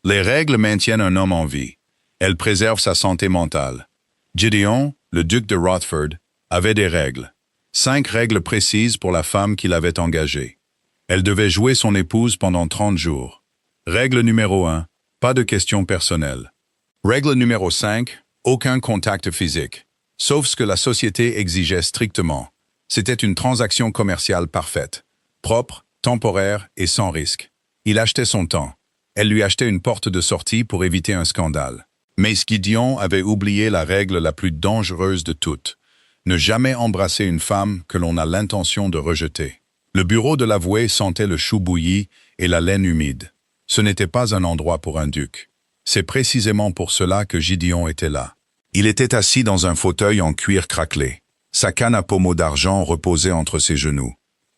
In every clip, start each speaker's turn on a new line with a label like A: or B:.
A: Les règles maintiennent un homme en vie. Elles préservent sa santé mentale. Gideon, le duc de Rothford, avait des règles. 5 règles précises pour la femme qu'il avait engagée. Elle devait jouer son épouse pendant 30 jours. Règle numéro 1, pas de questions personnelles. Règle numéro 5, aucun contact physique. Sauf ce que la société exigeait strictement. C'était une transaction commerciale parfaite. Propre, temporaire et sans risque. Il achetait son temps. Elle lui achetait une porte de sortie pour éviter un scandale. Mais Gideon avait oublié la règle la plus dangereuse de toutes. Ne jamais embrasser une femme que l'on a l'intention de rejeter. Le bureau de l'avoué sentait le chou bouilli et la laine humide. Ce n'était pas un endroit pour un duc. C'est précisément pour cela que Gideon était là. Il était assis dans un fauteuil en cuir craquelé. Sa canne à pommeau d'argent reposait entre ses genoux.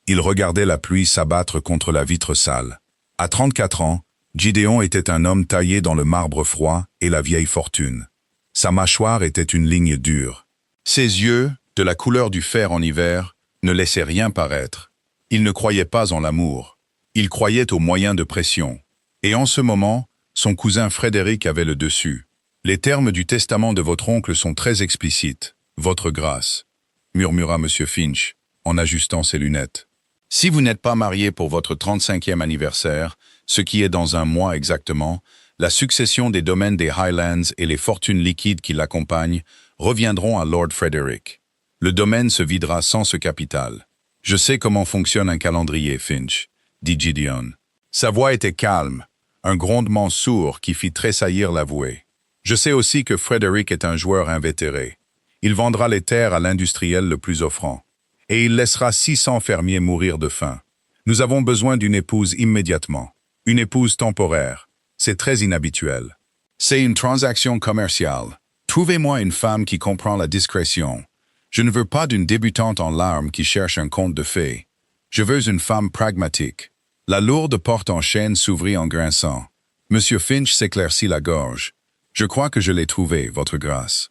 A: Il regardait la pluie s'abattre contre la vitre sale. À 34 ans, Gideon était un homme taillé dans le marbre froid et la vieille fortune. Sa mâchoire était une ligne dure. Ses yeux, de la couleur du fer en hiver, ne laissaient rien paraître. Il ne croyait pas en l'amour. Il croyait aux moyens de pression. Et en ce moment, son cousin Frédéric avait le dessus. Les termes du testament de votre oncle sont très explicites. Votre grâce, murmura M. Finch, en ajustant ses lunettes. Si vous n'êtes pas marié pour votre 35e anniversaire, ce qui est dans un mois exactement, la succession des domaines des Highlands et les fortunes liquides qui l'accompagnent reviendront à Lord Frederick. Le domaine se videra sans ce capital. Je sais comment fonctionne un calendrier, Finch, dit Gideon. Sa voix était calme, un grondement sourd qui fit tressaillir l'avoué. Je sais aussi que Frederick est un joueur invétéré. Il vendra les terres à l'industriel le plus offrant. Et il laissera 600 fermiers mourir de faim. Nous avons besoin d'une épouse immédiatement. Une épouse temporaire. C'est très inhabituel. C'est une transaction commerciale. Trouvez-moi une femme qui comprend la discrétion. Je ne veux pas d'une débutante en larmes qui cherche un conte de fées. Je veux une femme pragmatique. La lourde porte en chêne s'ouvrit en grinçant. Monsieur Finch s'éclaircit la gorge. Je crois que je l'ai trouvée, votre grâce.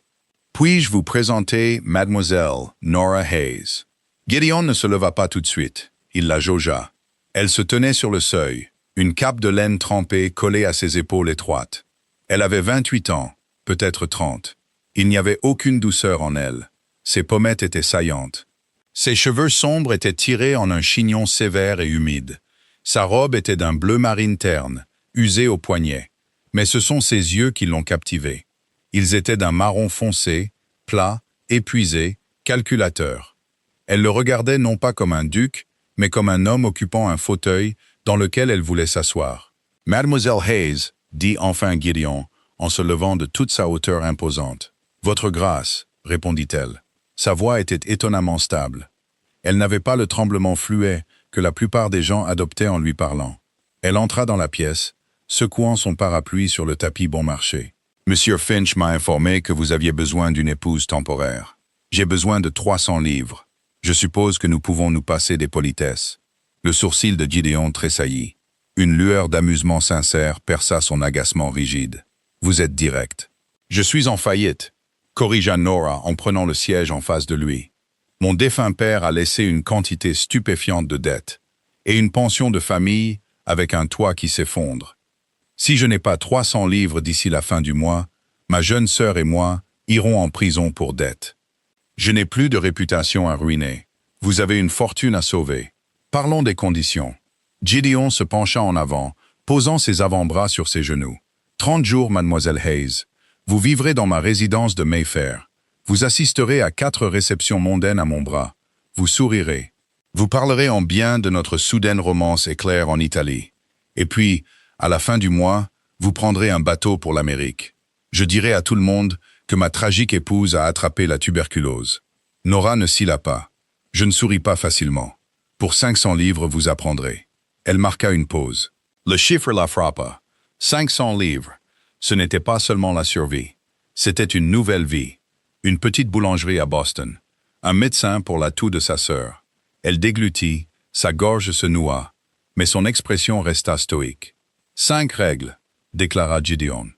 A: Puis-je vous présenter Mademoiselle Nora Hayes? Gideon ne se leva pas tout de suite. Il la jaugea. Elle se tenait sur le seuil, une cape de laine trempée collée à ses épaules étroites. Elle avait 28 ans, peut-être 30. Il n'y avait aucune douceur en elle. Ses pommettes étaient saillantes. Ses cheveux sombres étaient tirés en un chignon sévère et humide. Sa robe était d'un bleu marine terne, usée au poignet. Mais ce sont ses yeux qui l'ont captivée. Ils étaient d'un marron foncé, plat, épuisé, calculateur. Elle le regardait non pas comme un duc, mais comme un homme occupant un fauteuil dans lequel elle voulait s'asseoir. « Mademoiselle Hayes, dit enfin Gideon, en se levant de toute sa hauteur imposante. « Votre grâce, répondit-elle. Sa voix était étonnamment stable. Elle n'avait pas le tremblement fluet que la plupart des gens adoptaient en lui parlant. Elle entra dans la pièce, secouant son parapluie sur le tapis bon marché. « Monsieur Finch m'a informé que vous aviez besoin d'une épouse temporaire. J'ai besoin de 300 livres. Je suppose que nous pouvons nous passer des politesses. » Le sourcil de Gideon tressaillit. Une lueur d'amusement sincère perça son agacement rigide. « Vous êtes direct. »« Je suis en faillite, » corrigea Nora en prenant le siège en face de lui. « Mon défunt père a laissé une quantité stupéfiante de dettes, et une pension de famille avec un toit qui s'effondre. Si je n'ai pas 300 livres d'ici la fin du mois, ma jeune sœur et moi irons en prison pour dette. Je n'ai plus de réputation à ruiner. Vous avez une fortune à sauver. Parlons des conditions. » Gideon se pencha en avant, posant ses avant-bras sur ses genoux. « 30 jours, mademoiselle Hayes. Vous vivrez dans ma résidence de Mayfair. Vous assisterez à 4 réceptions mondaines à mon bras. Vous sourirez. Vous parlerez en bien de notre soudaine romance éclair en Italie. Et puis, à la fin du mois, vous prendrez un bateau pour l'Amérique. Je dirai à tout le monde que ma tragique épouse a attrapé la tuberculose. » Nora ne cilla pas. « Je ne souris pas facilement. Pour 500 livres, vous apprendrez. » Elle marqua une pause. Le chiffre la frappa. 500 livres. Ce n'était pas seulement la survie. C'était une nouvelle vie. Une petite boulangerie à Boston. Un médecin pour la toux de sa sœur. Elle déglutit, sa gorge se noua, mais son expression resta stoïque. 5 règles, déclara Gideon.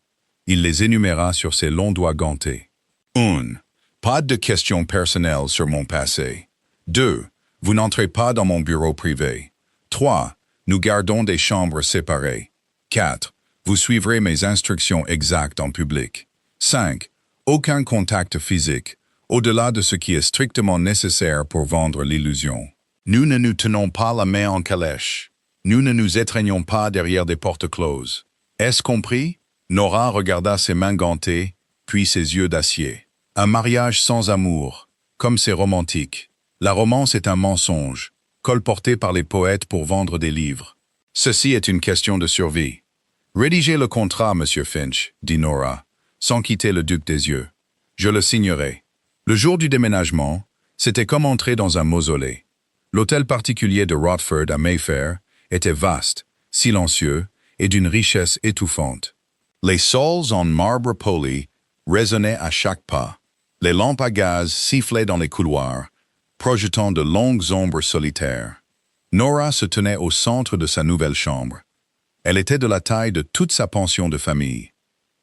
A: Il les énuméra sur ses longs doigts gantés. 1. Pas de questions personnelles sur mon passé. 2. Vous n'entrez pas dans mon bureau privé. 3. Nous gardons des chambres séparées. 4. Vous suivrez mes instructions exactes en public. 5. Aucun contact physique, au-delà de ce qui est strictement nécessaire pour vendre l'illusion. Nous ne nous tenons pas la main en calèche. Nous ne nous étreignons pas derrière des portes closes. Est-ce compris? Nora regarda ses mains gantées, puis ses yeux d'acier. Un mariage sans amour, comme c'est romantique. La romance est un mensonge, colporté par les poètes pour vendre des livres. Ceci est une question de survie. Rédigez le contrat, Monsieur Finch, dit Nora, sans quitter le duc des yeux. Je le signerai. Le jour du déménagement, c'était comme entrer dans un mausolée. L'hôtel particulier de Rothford à Mayfair était vaste, silencieux et d'une richesse étouffante. Les sols en marbre poli résonnaient à chaque pas. Les lampes à gaz sifflaient dans les couloirs, projetant de longues ombres solitaires. Nora se tenait au centre de sa nouvelle chambre. Elle était de la taille de toute sa pension de famille.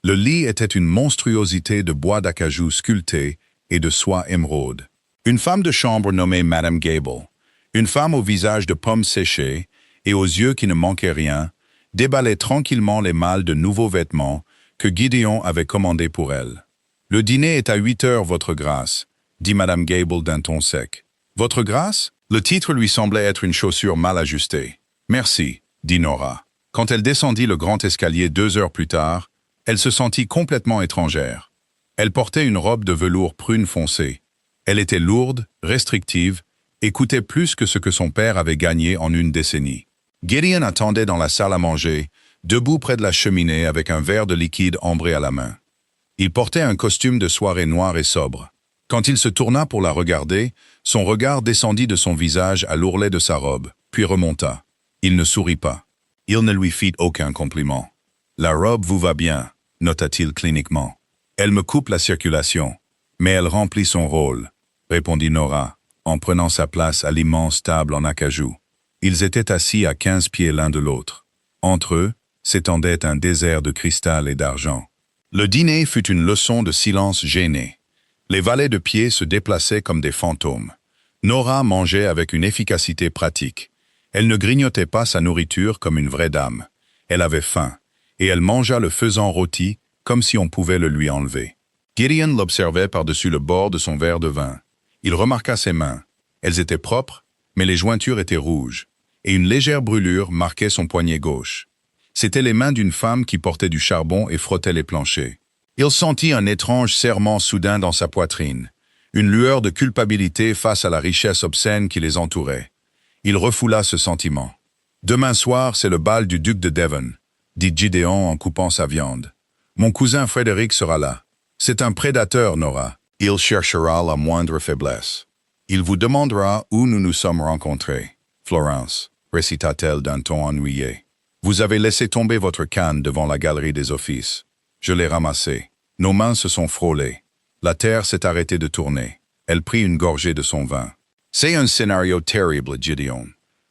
A: Le lit était une monstruosité de bois d'acajou sculpté et de soie émeraude. Une femme de chambre nommée Madame Gable, une femme au visage de pomme séchée et aux yeux qui ne manquaient rien, déballait tranquillement les malles de nouveaux vêtements que Gideon avait commandés pour elle. « Le dîner est à 8 heures, Votre Grâce, » dit Madame Gable d'un ton sec. « Votre Grâce ?» Le titre lui semblait être une chaussure mal ajustée. « Merci, » dit Nora. Quand elle descendit le grand escalier 2 heures plus tard, elle se sentit complètement étrangère. Elle portait une robe de velours prune foncé. Elle était lourde, restrictive, et coûtait plus que ce que son père avait gagné en une décennie. Gideon attendait dans la salle à manger, debout près de la cheminée avec un verre de liquide ambré à la main. Il portait un costume de soirée noir et sobre. Quand il se tourna pour la regarder, son regard descendit de son visage à l'ourlet de sa robe, puis remonta. Il ne sourit pas. Il ne lui fit aucun compliment. « La robe vous va bien », nota-t-il cliniquement. « Elle me coupe la circulation, mais elle remplit son rôle », répondit Nora, en prenant sa place à l'immense table en acajou. Ils étaient assis à 15 pieds l'un de l'autre. Entre eux s'étendait un désert de cristal et d'argent. Le dîner fut une leçon de silence gêné. Les valets de pied se déplaçaient comme des fantômes. Nora mangeait avec une efficacité pratique. Elle ne grignotait pas sa nourriture comme une vraie dame. Elle avait faim, et elle mangea le faisan rôti comme si on pouvait le lui enlever. Gideon l'observait par-dessus le bord de son verre de vin. Il remarqua ses mains. Elles étaient propres, mais les jointures étaient rouges, et une légère brûlure marquait son poignet gauche. C'étaient les mains d'une femme qui portait du charbon et frottait les planchers. Il sentit un étrange serrement soudain dans sa poitrine, une lueur de culpabilité face à la richesse obscène qui les entourait. Il refoula ce sentiment. « Demain soir, c'est le bal du duc de Devon, » dit Gideon en coupant sa viande. « Mon cousin Frédéric sera là. C'est un prédateur, Nora. Il cherchera la moindre faiblesse. Il vous demandera où nous nous sommes rencontrés. Florence, » récita-t-elle d'un ton ennuyé. « Vous avez laissé tomber votre canne devant la galerie des offices. Je l'ai ramassée. Nos mains se sont frôlées. La terre s'est arrêtée de tourner. Elle prit une gorgée de son vin. C'est un scénario terrible, Gideon.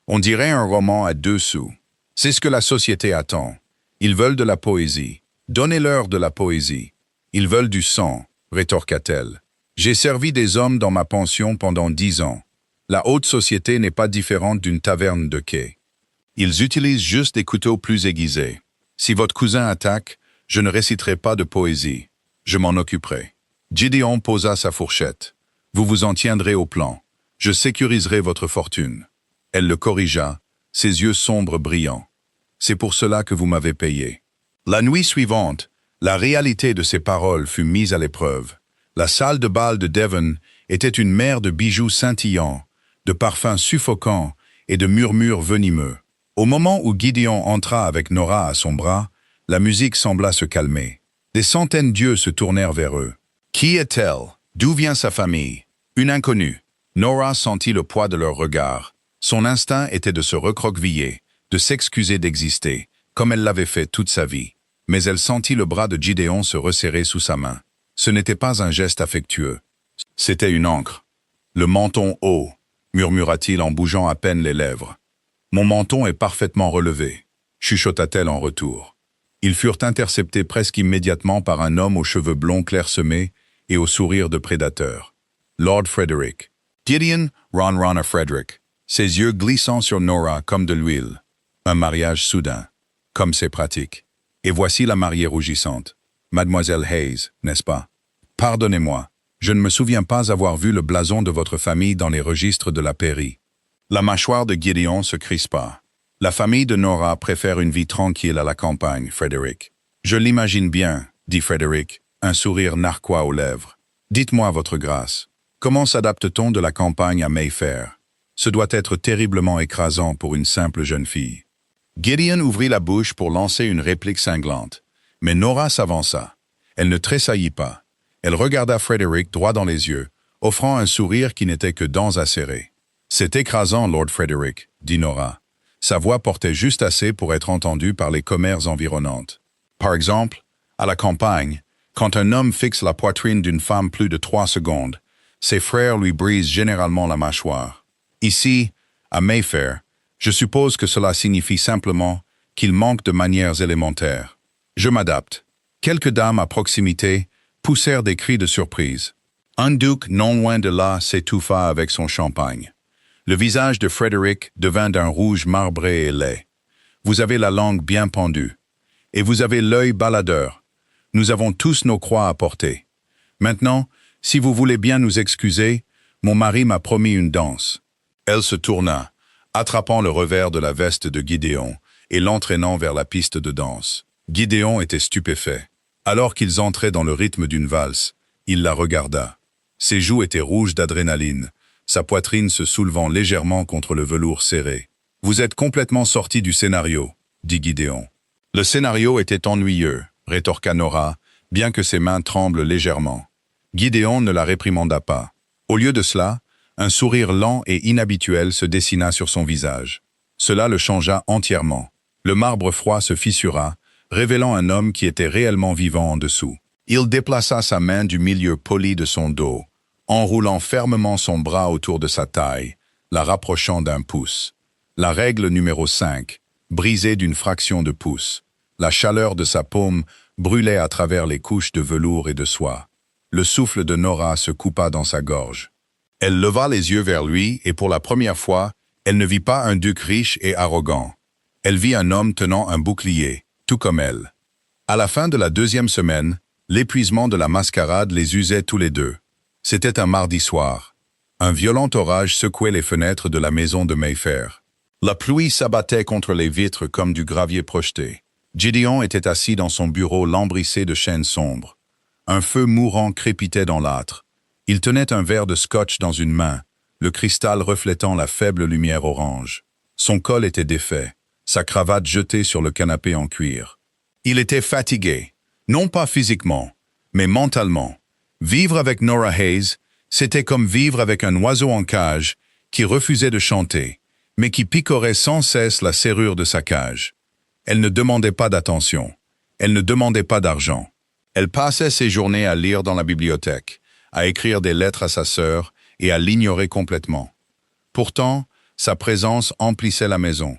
A: On dirait un roman à 2 sous. C'est ce que la société attend. Ils veulent de la poésie. Donnez-leur de la poésie. Ils veulent du sang, rétorqua-t-elle. J'ai servi des hommes dans ma pension pendant 10 ans. La haute société n'est pas différente d'une taverne de quai. Ils utilisent juste des couteaux plus aiguisés. Si votre cousin attaque, je ne réciterai pas de poésie. Je m'en occuperai. Gideon posa sa fourchette. Vous vous en tiendrez au plan. Je sécuriserai votre fortune. Elle le corrigea, ses yeux sombres brillants. C'est pour cela que vous m'avez payé. La nuit suivante, la réalité de ces paroles fut mise à l'épreuve. La salle de bal de Devon était une mer de bijoux scintillants, de parfums suffocants et de murmures venimeux. Au moment où Gideon entra avec Nora à son bras, la musique sembla se calmer. Des centaines d'yeux se tournèrent vers eux. Qui est-elle? D'où vient sa famille? Une inconnue. Nora sentit le poids de leurs regards. Son instinct était de se recroqueviller, de s'excuser d'exister, comme elle l'avait fait toute sa vie. Mais elle sentit le bras de Gideon se resserrer sous sa main. Ce n'était pas un geste affectueux. C'était une ancre. Le menton haut, murmura-t-il en bougeant à peine les lèvres. Mon menton est parfaitement relevé, chuchota-t-elle en retour. Ils furent interceptés presque immédiatement par un homme aux cheveux blonds clairsemés et au sourire de prédateur. Lord Frederick. Gideon ronronna Frederick, ses yeux glissant sur Nora comme de l'huile. Un mariage soudain, comme c'est pratique. Et voici la mariée rougissante. Mademoiselle Hayes, n'est-ce pas? Pardonnez-moi, je ne me souviens pas avoir vu le blason de votre famille dans les registres de la pairie. La mâchoire de Gideon se crispa. La famille de Nora préfère une vie tranquille à la campagne, Frédéric. Je l'imagine bien, dit Frédéric, un sourire narquois aux lèvres. Dites-moi, votre grâce, comment s'adapte-t-on de la campagne à Mayfair? Ce doit être terriblement écrasant pour une simple jeune fille. Gideon ouvrit la bouche pour lancer une réplique cinglante, mais Nora s'avança. Elle ne tressaillit pas. Elle regarda Frédéric droit dans les yeux, offrant un sourire qui n'était que dents acérées. « C'est écrasant, Lord Frédéric, » dit Nora. Sa voix portait juste assez pour être entendue par les commères environnantes. Par exemple, à la campagne, quand un homme fixe la poitrine d'une femme plus de 3 secondes, ses frères lui brisent généralement la mâchoire. Ici, à Mayfair, je suppose que cela signifie simplement qu'il manque de manières élémentaires. Je m'adapte. Quelques dames à proximité poussèrent des cris de surprise. Un duc non loin de là s'étouffa avec son champagne. Le visage de Frédéric devint d'un rouge marbré et laid. Vous avez la langue bien pendue. Et vous avez l'œil baladeur. Nous avons tous nos croix à porter. Maintenant, si vous voulez bien nous excuser, mon mari m'a promis une danse. Elle se tourna, attrapant le revers de la veste de Gideon et l'entraînant vers la piste de danse. Gideon était stupéfait. Alors qu'ils entraient dans le rythme d'une valse, il la regarda. Ses joues étaient rouges d'adrénaline, sa poitrine se soulevant légèrement contre le velours serré. « Vous êtes complètement sorti du scénario, » dit Gideon. « Le scénario était ennuyeux, » rétorqua Nora, bien que ses mains tremblent légèrement. Gideon ne la réprimanda pas. Au lieu de cela, un sourire lent et inhabituel se dessina sur son visage. Cela le changea entièrement. Le marbre froid se fissura, révélant un homme qui était réellement vivant en dessous. Il déplaça sa main du milieu poli de son dos, enroulant fermement son bras autour de sa taille, la rapprochant d'un pouce. La règle numéro 5, brisée d'une fraction de pouce. La chaleur de sa paume brûlait à travers les couches de velours et de soie. Le souffle de Nora se coupa dans sa gorge. Elle leva les yeux vers lui et pour la première fois, elle ne vit pas un duc riche et arrogant. Elle vit un homme tenant un bouclier, tout comme elle. À la fin de la 2e semaine, l'épuisement de la mascarade les usait tous les deux. C'était un mardi soir. Un violent orage secouait les fenêtres de la maison de Mayfair. La pluie s'abattait contre les vitres comme du gravier projeté. Gideon était assis dans son bureau lambrissé de chêne sombre. Un feu mourant crépitait dans l'âtre. Il tenait un verre de scotch dans une main, le cristal reflétant la faible lumière orange. Son col était défait, sa cravate jetée sur le canapé en cuir. Il était fatigué, non pas physiquement, mais mentalement. Vivre avec Nora Hayes, c'était comme vivre avec un oiseau en cage qui refusait de chanter, mais qui picorait sans cesse la serrure de sa cage. Elle ne demandait pas d'attention. Elle ne demandait pas d'argent. Elle passait ses journées à lire dans la bibliothèque, à écrire des lettres à sa sœur et à l'ignorer complètement. Pourtant, sa présence emplissait la maison.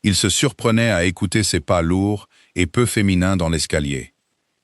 A: Il se surprenait à écouter ses pas lourds et peu féminins dans l'escalier.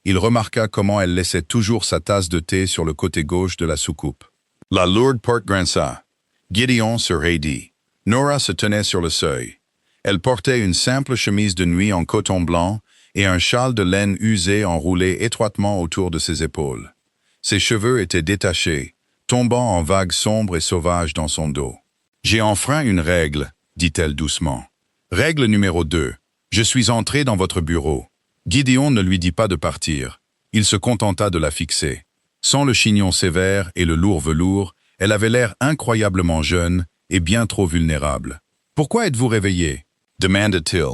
A: Il remarqua comment elle laissait toujours sa tasse de thé sur le côté gauche de la soucoupe. La lourde porte grinça. Gideon se raidit. Nora se tenait sur le seuil. Elle portait une simple chemise de nuit en coton blanc et un châle de laine usé enroulé étroitement autour de ses épaules. Ses cheveux étaient détachés, tombant en vagues sombres et sauvages dans son dos. « J'ai enfreint une règle, » dit-elle doucement. « Règle numéro 2. Je suis entré dans votre bureau. » Gideon ne lui dit pas de partir. Il se contenta de la fixer. Sans le chignon sévère et le lourd velours, elle avait l'air incroyablement jeune et bien trop vulnérable. « Pourquoi êtes-vous réveillé ?» demanda-t-il.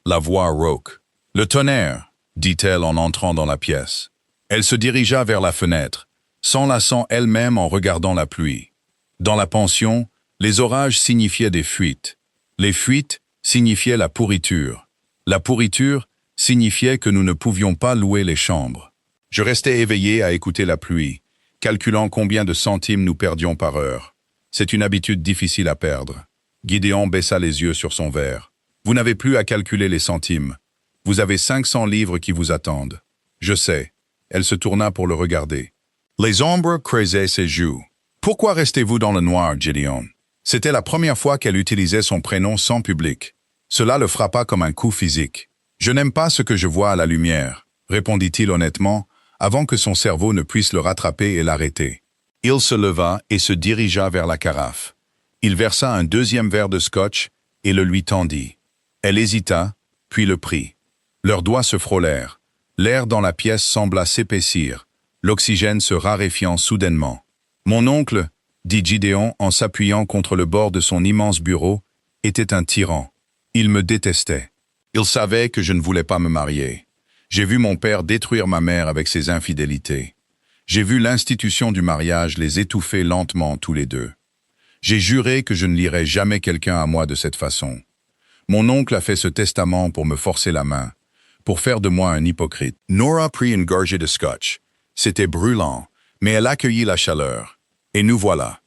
A: La voix rauque. « Le tonnerre !» dit-elle en entrant dans la pièce. Elle se dirigea vers la fenêtre, s'enlaçant elle-même en regardant la pluie. Dans la pension, les orages signifiaient des fuites. Les fuites signifiaient la pourriture. La pourriture signifiait que nous ne pouvions pas louer les chambres. Je restais éveillé à écouter la pluie, calculant combien de centimes nous perdions par heure. C'est une habitude difficile à perdre. Gideon baissa les yeux sur son verre. Vous n'avez plus à calculer les centimes. Vous avez 500 livres qui vous attendent. Je sais. Elle se tourna pour le regarder. Les ombres creusaient ses joues. Pourquoi restez-vous dans le noir, Gideon? C'était la première fois qu'elle utilisait son prénom sans public. Cela le frappa comme un coup physique. Je n'aime pas ce que je vois à la lumière, répondit-il honnêtement, avant que son cerveau ne puisse le rattraper et l'arrêter. Il se leva et se dirigea vers la carafe. Il versa un deuxième verre de scotch et le lui tendit. Elle hésita, puis le prit. Leurs doigts se frôlèrent. L'air dans la pièce sembla s'épaissir, l'oxygène se raréfiant soudainement. « Mon oncle, » dit Gideon en s'appuyant contre le bord de son immense bureau, était un tyran. Il me détestait. Il savait que je ne voulais pas me marier. J'ai vu mon père détruire ma mère avec ses infidélités. J'ai vu l'institution du mariage les étouffer lentement tous les deux. J'ai juré que je ne lierais jamais quelqu'un à moi de cette façon. Mon oncle a fait ce testament pour me forcer la main, pour faire de moi un hypocrite. Nora prit une gorgée de scotch. C'était brûlant, mais elle accueillit la chaleur. Et nous voilà,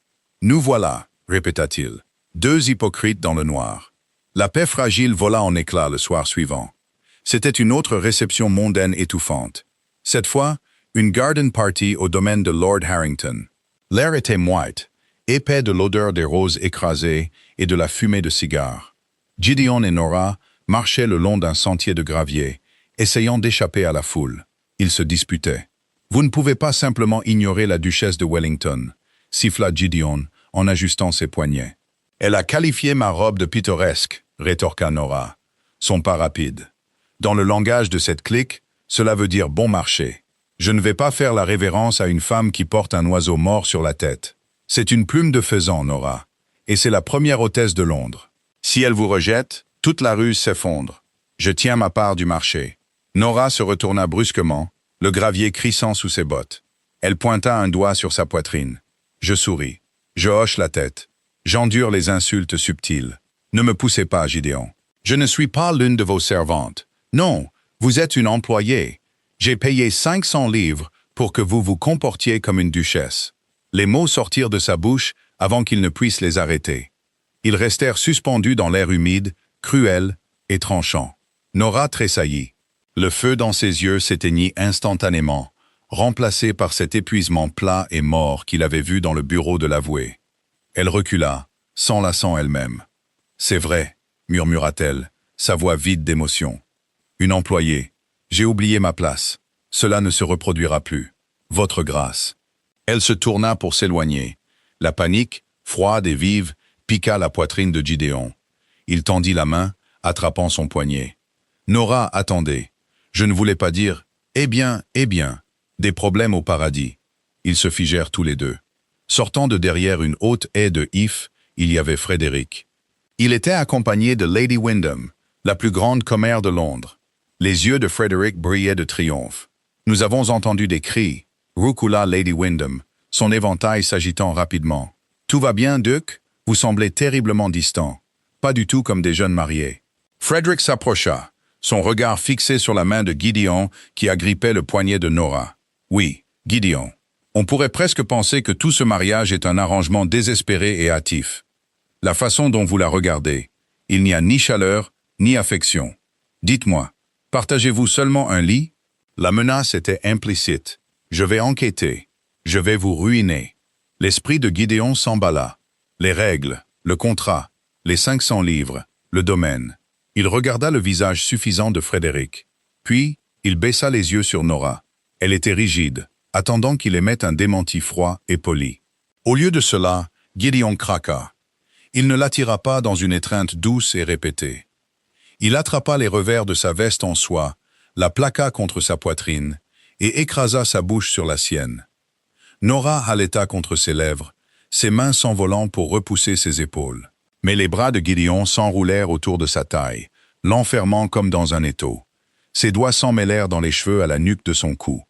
A: répéta-t-il. Deux hypocrites dans le noir. La paix fragile vola en éclats le soir suivant. C'était une autre réception mondaine étouffante. Cette fois, une garden party au domaine de Lord Harrington. L'air était moite, épais de l'odeur des roses écrasées et de la fumée de cigares. Gideon et Nora marchaient le long d'un sentier de gravier, essayant d'échapper à la foule. Ils se disputaient. « Vous ne pouvez pas simplement ignorer la duchesse de Wellington », siffla Gideon en ajustant ses poignets. « Elle a qualifié ma robe de pittoresque », rétorqua Nora. Son pas rapide. Dans le langage de cette clique, cela veut dire bon marché. Je ne vais pas faire la révérence à une femme qui porte un oiseau mort sur la tête. C'est une plume de faisan, Nora, et c'est la première hôtesse de Londres. Si elle vous rejette, toute la ruse s'effondre. Je tiens ma part du marché. Nora se retourna brusquement, le gravier crissant sous ses bottes. Elle pointa un doigt sur sa poitrine. Je souris. Je hoche la tête. J'endure les insultes subtiles. Ne me poussez pas, Gideon. Je ne suis pas l'une de vos servantes. Non, vous êtes une employée. J'ai payé 500 livres pour que vous vous comportiez comme une duchesse. Les mots sortirent de sa bouche avant qu'il ne puisse les arrêter. Ils restèrent suspendus dans l'air humide, cruel et tranchant. Nora tressaillit. Le feu dans ses yeux s'éteignit instantanément, remplacé par cet épuisement plat et mort qu'il avait vu dans le bureau de l'avoué. Elle recula, s'enlaçant elle-même. « C'est vrai, » murmura-t-elle, sa voix vide d'émotion. « Une employée. J'ai oublié ma place. Cela ne se reproduira plus. Votre grâce. » Elle se tourna pour s'éloigner. La panique, froide et vive, piqua la poitrine de Gideon. Il tendit la main, attrapant son poignet. Nora attendait. Je ne voulais pas dire « eh bien, des problèmes au paradis. » Ils se figèrent tous les deux. Sortant de derrière une haute haie de ifs, il y avait Frédéric. Il était accompagné de Lady Wyndham, la plus grande commère de Londres. Les yeux de Frédéric brillaient de triomphe. Nous avons entendu des cris. Roucoula Lady Wyndham, son éventail s'agitant rapidement. « Tout va bien, Duc? Vous semblez terriblement distant. Pas du tout comme des jeunes mariés. » Frédéric s'approcha, son regard fixé sur la main de Gideon qui agrippait le poignet de Nora. « Oui, Gideon. On pourrait presque penser que tout ce mariage est un arrangement désespéré et hâtif. La façon dont vous la regardez, il n'y a ni chaleur, ni affection. Dites-moi, partagez-vous seulement un lit? » La menace était implicite. « Je vais enquêter. Je vais vous ruiner. » L'esprit de Gideon s'emballa. Les règles, le contrat, les 500 livres, le domaine. Il regarda le visage suffisant de Frédéric. Puis, il baissa les yeux sur Nora. Elle était rigide, attendant qu'il émette un démenti froid et poli. Au lieu de cela, Gideon craqua. Il ne l'attira pas dans une étreinte douce et répétée. Il attrapa les revers de sa veste en soie, la plaqua contre sa poitrine et écrasa sa bouche sur la sienne. Nora haleta contre ses lèvres, ses mains s'envolant pour repousser ses épaules. Mais les bras de Gideon s'enroulèrent autour de sa taille, l'enfermant comme dans un étau. Ses doigts s'emmêlèrent dans les cheveux à la nuque de son cou.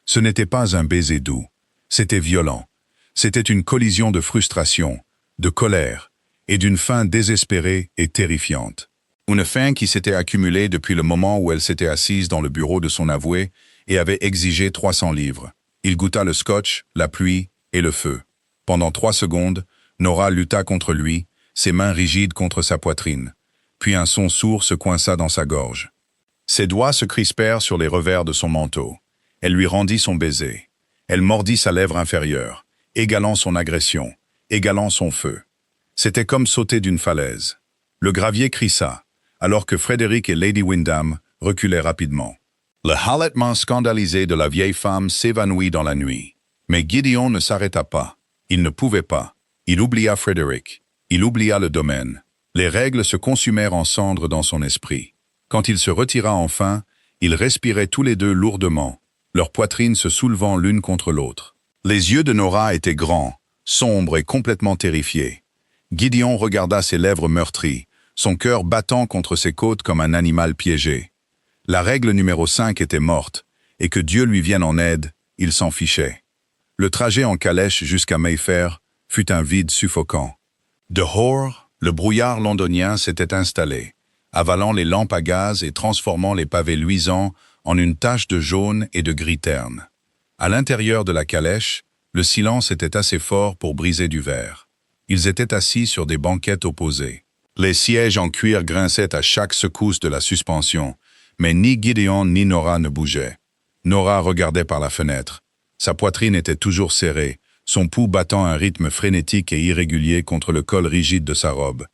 A: Ce n'était pas un baiser doux, c'était violent. C'était une collision de frustration, de colère et d'une faim désespérée et terrifiante. Une faim qui s'était accumulée depuis le moment où elle s'était assise dans le bureau de son avoué et avait exigé 300 livres. Il goûta le scotch, la pluie et le feu. Pendant 3 secondes, Nora lutta contre lui, ses mains rigides contre sa poitrine. Puis un son sourd se coinça dans sa gorge. Ses doigts se crispèrent sur les revers de son manteau. Elle lui rendit son baiser. Elle mordit sa lèvre inférieure, égalant son agression, égalant son feu. C'était comme sauter d'une falaise. Le gravier crissa, alors que Frédéric et Lady Wyndham reculait rapidement. Le halètement scandalisé de la vieille femme s'évanouit dans la nuit. Mais Gideon ne s'arrêta pas. Il ne pouvait pas. Il oublia Frédéric. Il oublia le domaine. Les règles se consumèrent en cendres dans son esprit. Quand il se retira enfin, ils respiraient tous les deux lourdement, leurs poitrines se soulevant l'une contre l'autre. Les yeux de Nora étaient grands, sombres et complètement terrifiés. Gideon regarda ses lèvres meurtries, son cœur battant contre ses côtes comme un animal piégé. La règle numéro 5 était morte, et que Dieu lui vienne en aide, il s'en fichait. Le trajet en calèche jusqu'à Mayfair fut un vide suffocant. Dehors, le brouillard londonien s'était installé, avalant les lampes à gaz et transformant les pavés luisants en une tache de jaune et de gris terne. À l'intérieur de la calèche, le silence était assez fort pour briser du verre. Ils étaient assis sur des banquettes opposées. Les sièges en cuir grinçaient à chaque secousse de la suspension, mais ni Gideon ni Nora ne bougeaient. Nora regardait par la fenêtre. Sa poitrine était toujours serrée, son pouls battant un rythme frénétique et irrégulier contre le col rigide de sa robe.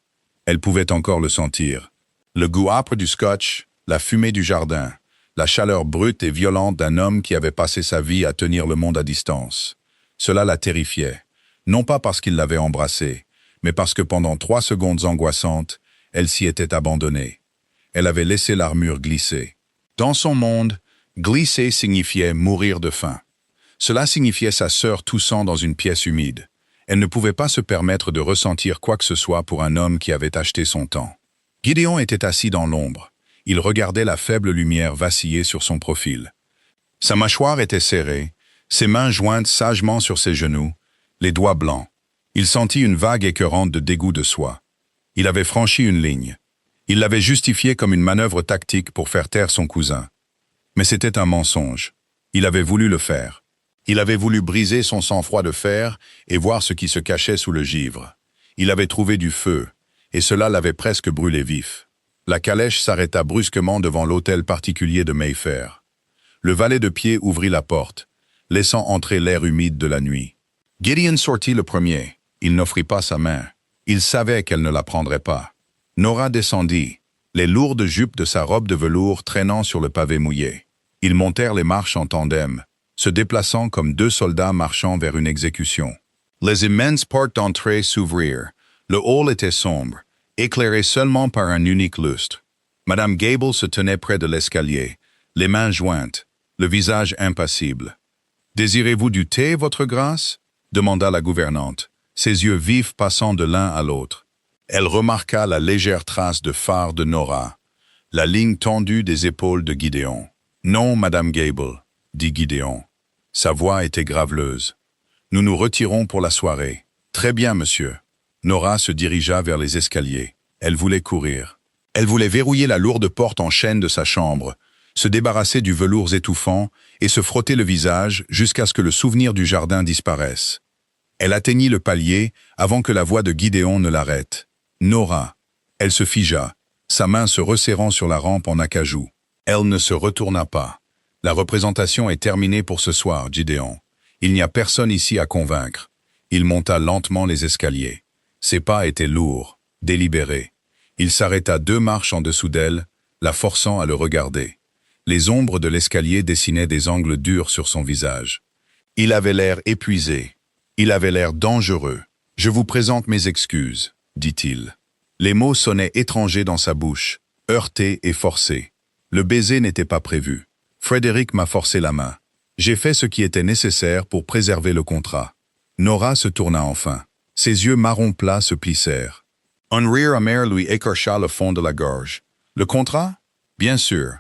A: Elle pouvait encore le sentir. Le goût âpre du scotch, la fumée du jardin, la chaleur brute et violente d'un homme qui avait passé sa vie à tenir le monde à distance. Cela la terrifiait, non pas parce qu'il l'avait embrassée, mais parce que pendant 3 secondes angoissantes, elle s'y était abandonnée. Elle avait laissé l'armure glisser. Dans son monde, glisser signifiait mourir de faim. Cela signifiait sa sœur toussant dans une pièce humide. Elle ne pouvait pas se permettre de ressentir quoi que ce soit pour un homme qui avait acheté son temps. Gideon était assis dans l'ombre. Il regardait la faible lumière vaciller sur son profil. Sa mâchoire était serrée, ses mains jointes sagement sur ses genoux, les doigts blancs. Il sentit une vague écœurante de dégoût de soi. Il avait franchi une ligne. Il l'avait justifiée comme une manœuvre tactique pour faire taire son cousin. Mais c'était un mensonge. Il avait voulu le faire. Il avait voulu briser son sang-froid de fer et voir ce qui se cachait sous le givre. Il avait trouvé du feu, et cela l'avait presque brûlé vif. La calèche s'arrêta brusquement devant l'hôtel particulier de Mayfair. Le valet de pied ouvrit la porte, laissant entrer l'air humide de la nuit. Gideon sortit le premier. Il n'offrit pas sa main. Il savait qu'elle ne la prendrait pas. Nora descendit, les lourdes jupes de sa robe de velours traînant sur le pavé mouillé. Ils montèrent les marches en tandem, se déplaçant comme 2 soldats marchant vers une exécution. Les immenses portes d'entrée s'ouvrirent. Le hall était sombre, éclairé seulement par un unique lustre. Madame Gable se tenait près de l'escalier, les mains jointes, le visage impassible. « Désirez-vous du thé, votre grâce ?» demanda la gouvernante, ses yeux vifs passant de l'un à l'autre. Elle remarqua la légère trace de phare de Nora, la ligne tendue des épaules de Gideon. « Non, Madame Gable, » dit Gideon. Sa voix était graveleuse. « Nous nous retirons pour la soirée. »« Très bien, monsieur. » Nora se dirigea vers les escaliers. Elle voulait courir. Elle voulait verrouiller la lourde porte en chêne de sa chambre, se débarrasser du velours étouffant et se frotter le visage jusqu'à ce que le souvenir du jardin disparaisse. Elle atteignit le palier avant que la voix de Gideon ne l'arrête. « Nora !» Elle se figea, sa main se resserrant sur la rampe en acajou. Elle ne se retourna pas. « La représentation est terminée pour ce soir, Gideon. Il n'y a personne ici à convaincre. » Il monta lentement les escaliers. Ses pas étaient lourds, délibérés. Il s'arrêta 2 marches en dessous d'elle, la forçant à le regarder. Les ombres de l'escalier dessinaient des angles durs sur son visage. Il avait l'air épuisé. Il avait l'air dangereux. « Je vous présente mes excuses, » dit-il. Les mots sonnaient étrangers dans sa bouche, heurtés et forcés. Le baiser n'était pas prévu. Frédéric m'a forcé la main. J'ai fait ce qui était nécessaire pour préserver le contrat. Nora se tourna enfin. Ses yeux marron plats se plissèrent. Un rire amer lui écorcha le fond de la gorge. Le contrat? Bien sûr.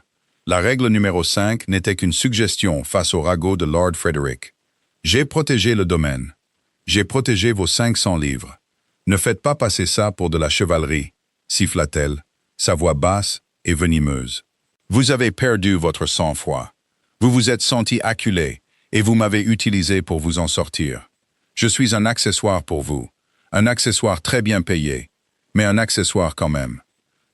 A: La règle numéro 5 n'était qu'une suggestion face au ragot de Lord Frederick. J'ai protégé le domaine. J'ai protégé vos 500 livres. Ne faites pas passer ça pour de la chevalerie, siffla-t-elle, sa voix basse et venimeuse. Vous avez perdu votre sang-froid. Vous vous êtes senti acculé et vous m'avez utilisé pour vous en sortir. Je suis un accessoire pour vous, un accessoire très bien payé, mais un accessoire quand même.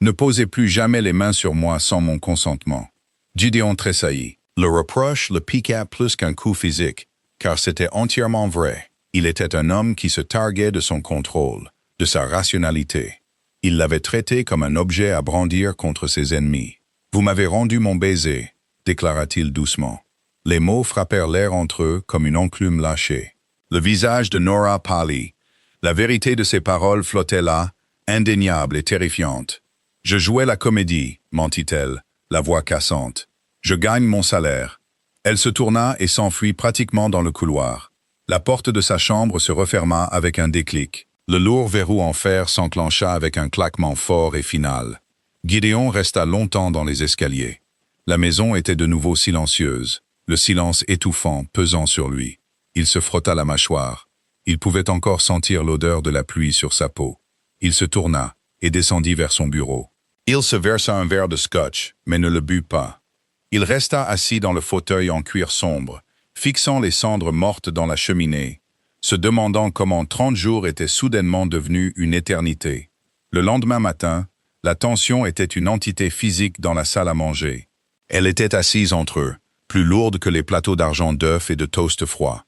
A: Ne posez plus jamais les mains sur moi sans mon consentement. Gideon tressaillit. Le reproche le piqua plus qu'un coup physique, car c'était entièrement vrai. Il était un homme qui se targuait de son contrôle, de sa rationalité. Il l'avait traité comme un objet à brandir contre ses ennemis. « Vous m'avez rendu mon baiser, déclara-t-il doucement. Les mots frappèrent l'air entre eux comme une enclume lâchée. Le visage de Nora pâlit. La vérité de ses paroles flottait là, indéniable et terrifiante. Je jouais la comédie, mentit-elle, la voix cassante. Je gagne mon salaire. Elle se tourna et s'enfuit pratiquement dans le couloir. La porte de sa chambre se referma avec un déclic. Le lourd verrou en fer s'enclencha avec un claquement fort et final. Gideon resta longtemps dans les escaliers. La maison était de nouveau silencieuse, le silence étouffant pesant sur lui. Il se frotta la mâchoire. Il pouvait encore sentir l'odeur de la pluie sur sa peau. Il se tourna et descendit vers son bureau. Il se versa un verre de scotch, mais ne le but pas. Il resta assis dans le fauteuil en cuir sombre, fixant les cendres mortes dans la cheminée, se demandant comment 30 jours étaient soudainement devenus une éternité. Le lendemain matin, la tension était une entité physique dans la salle à manger. Elle était assise entre eux, plus lourde que les plateaux d'argent d'œufs et de toast froids.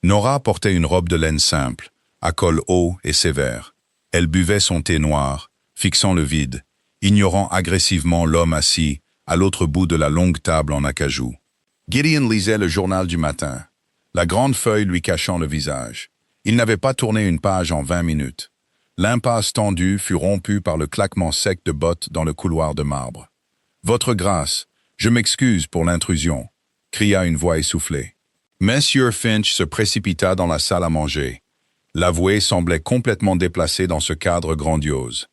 A: Nora portait une robe de laine simple, à col haut et sévère. Elle buvait son thé noir, fixant le vide, ignorant agressivement l'homme assis à l'autre bout de la longue table en acajou. Gideon lisait le journal du matin, la grande feuille lui cachant le visage. Il n'avait pas tourné une page en 20 minutes. L'impasse tendue fut rompue par le claquement sec de bottes dans le couloir de marbre. « Votre grâce, je m'excuse pour l'intrusion », cria une voix essoufflée. Monsieur Finch se précipita dans la salle à manger. L'avoué semblait complètement déplacé dans ce cadre grandiose.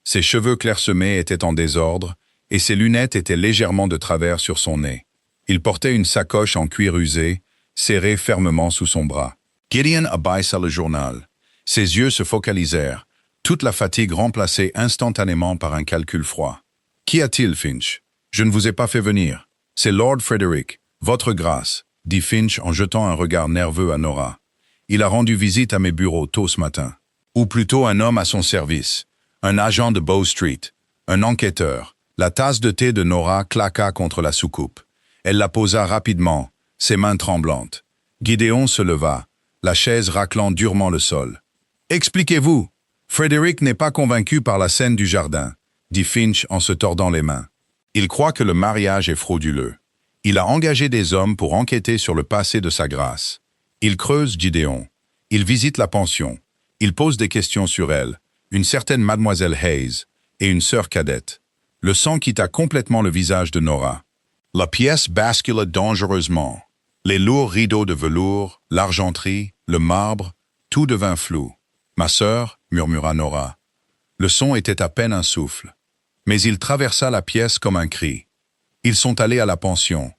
A: Ses cheveux clairsemés étaient en désordre et ses lunettes étaient légèrement de travers sur son nez. Il portait une sacoche en cuir usé, serrée fermement sous son bras. Gideon abaissa le journal. Ses yeux se focalisèrent, toute la fatigue remplacée instantanément par un calcul froid. « Qu'y a-t-il, Finch? Je ne vous ai pas fait venir. C'est Lord Frederick, votre grâce, dit Finch en jetant un regard nerveux à Nora. Il a rendu visite à mes bureaux tôt ce matin. Ou plutôt un homme à son service, un agent de Bow Street, un enquêteur. La tasse de thé de Nora claqua contre la soucoupe. Elle la posa rapidement, ses mains tremblantes. Gideon se leva, la chaise raclant durement le sol. « Expliquez-vous. Frederick n'est pas convaincu par la scène du jardin, dit Finch en se tordant les mains. Il croit que le mariage est frauduleux. Il a engagé des hommes pour enquêter sur le passé de sa grâce. Il creuse Gideon. Il visite la pension. Il pose des questions sur elle, une certaine mademoiselle Hayes et une sœur cadette. Le sang quitta complètement le visage de Nora. La pièce bascula dangereusement. Les lourds rideaux de velours, l'argenterie, le marbre, tout devint flou. « Ma sœur, murmura Nora. Le son était à peine un souffle. Mais il traversa la pièce comme un cri. Ils sont allés à la pension.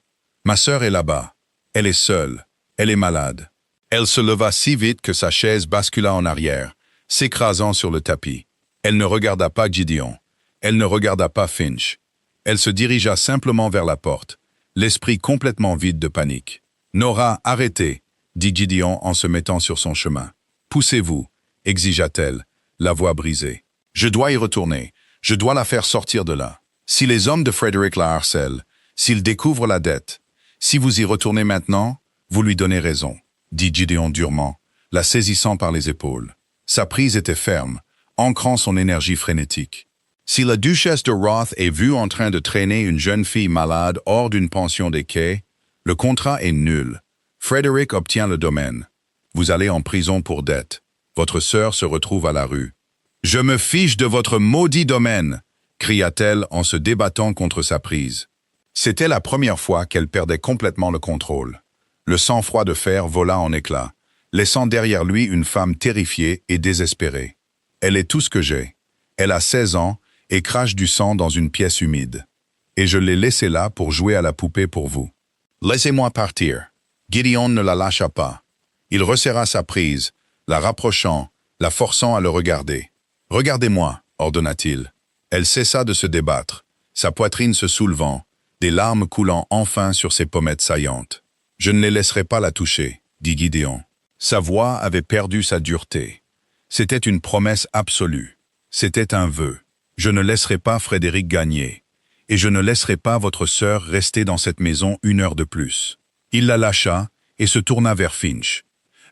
A: Ma sœur est là-bas. Elle est seule. Elle est malade. Elle se leva si vite que sa chaise bascula en arrière, s'écrasant sur le tapis. Elle ne regarda pas Gideon. Elle ne regarda pas Finch. Elle se dirigea simplement vers la porte, l'esprit complètement vide de panique. « Nora, arrêtez !» dit Gideon en se mettant sur son chemin. « Poussez-vous !» exigea-t-elle, la voix brisée. « Je dois y retourner. Je dois la faire sortir de là. Si les hommes de Frederick la harcèlent, s'ils découvrent la dette, si vous y retournez maintenant, vous lui donnez raison, » dit Gideon durement, la saisissant par les épaules. Sa prise était ferme, ancrant son énergie frénétique. Si la duchesse de Roth est vue en train de traîner une jeune fille malade hors d'une pension des quais, le contrat est nul. Frederick obtient le domaine. Vous allez en prison pour dette. Votre sœur se retrouve à la rue. « Je me fiche de votre maudit domaine !» cria-t-elle en se débattant contre sa prise. C'était la première fois qu'elle perdait complètement le contrôle. Le sang-froid de fer vola en éclats, laissant derrière lui une femme terrifiée et désespérée. « Elle est tout ce que j'ai. Elle a 16 ans et crache du sang dans une pièce humide. Et je l'ai laissée là pour jouer à la poupée pour vous. Laissez-moi partir. » Gideon ne la lâcha pas. Il resserra sa prise, la rapprochant, la forçant à le regarder. « Regardez-moi, » ordonna-t-il. Elle cessa de se débattre, sa poitrine se soulevant, des larmes coulant enfin sur ses pommettes saillantes. « Je ne les laisserai pas la toucher, » dit Gideon. Sa voix avait perdu sa dureté. C'était une promesse absolue. C'était un vœu. « Je ne laisserai pas Frédéric gagner. Et je ne laisserai pas votre sœur rester dans cette maison 1 heure de plus. » Il la lâcha et se tourna vers Finch.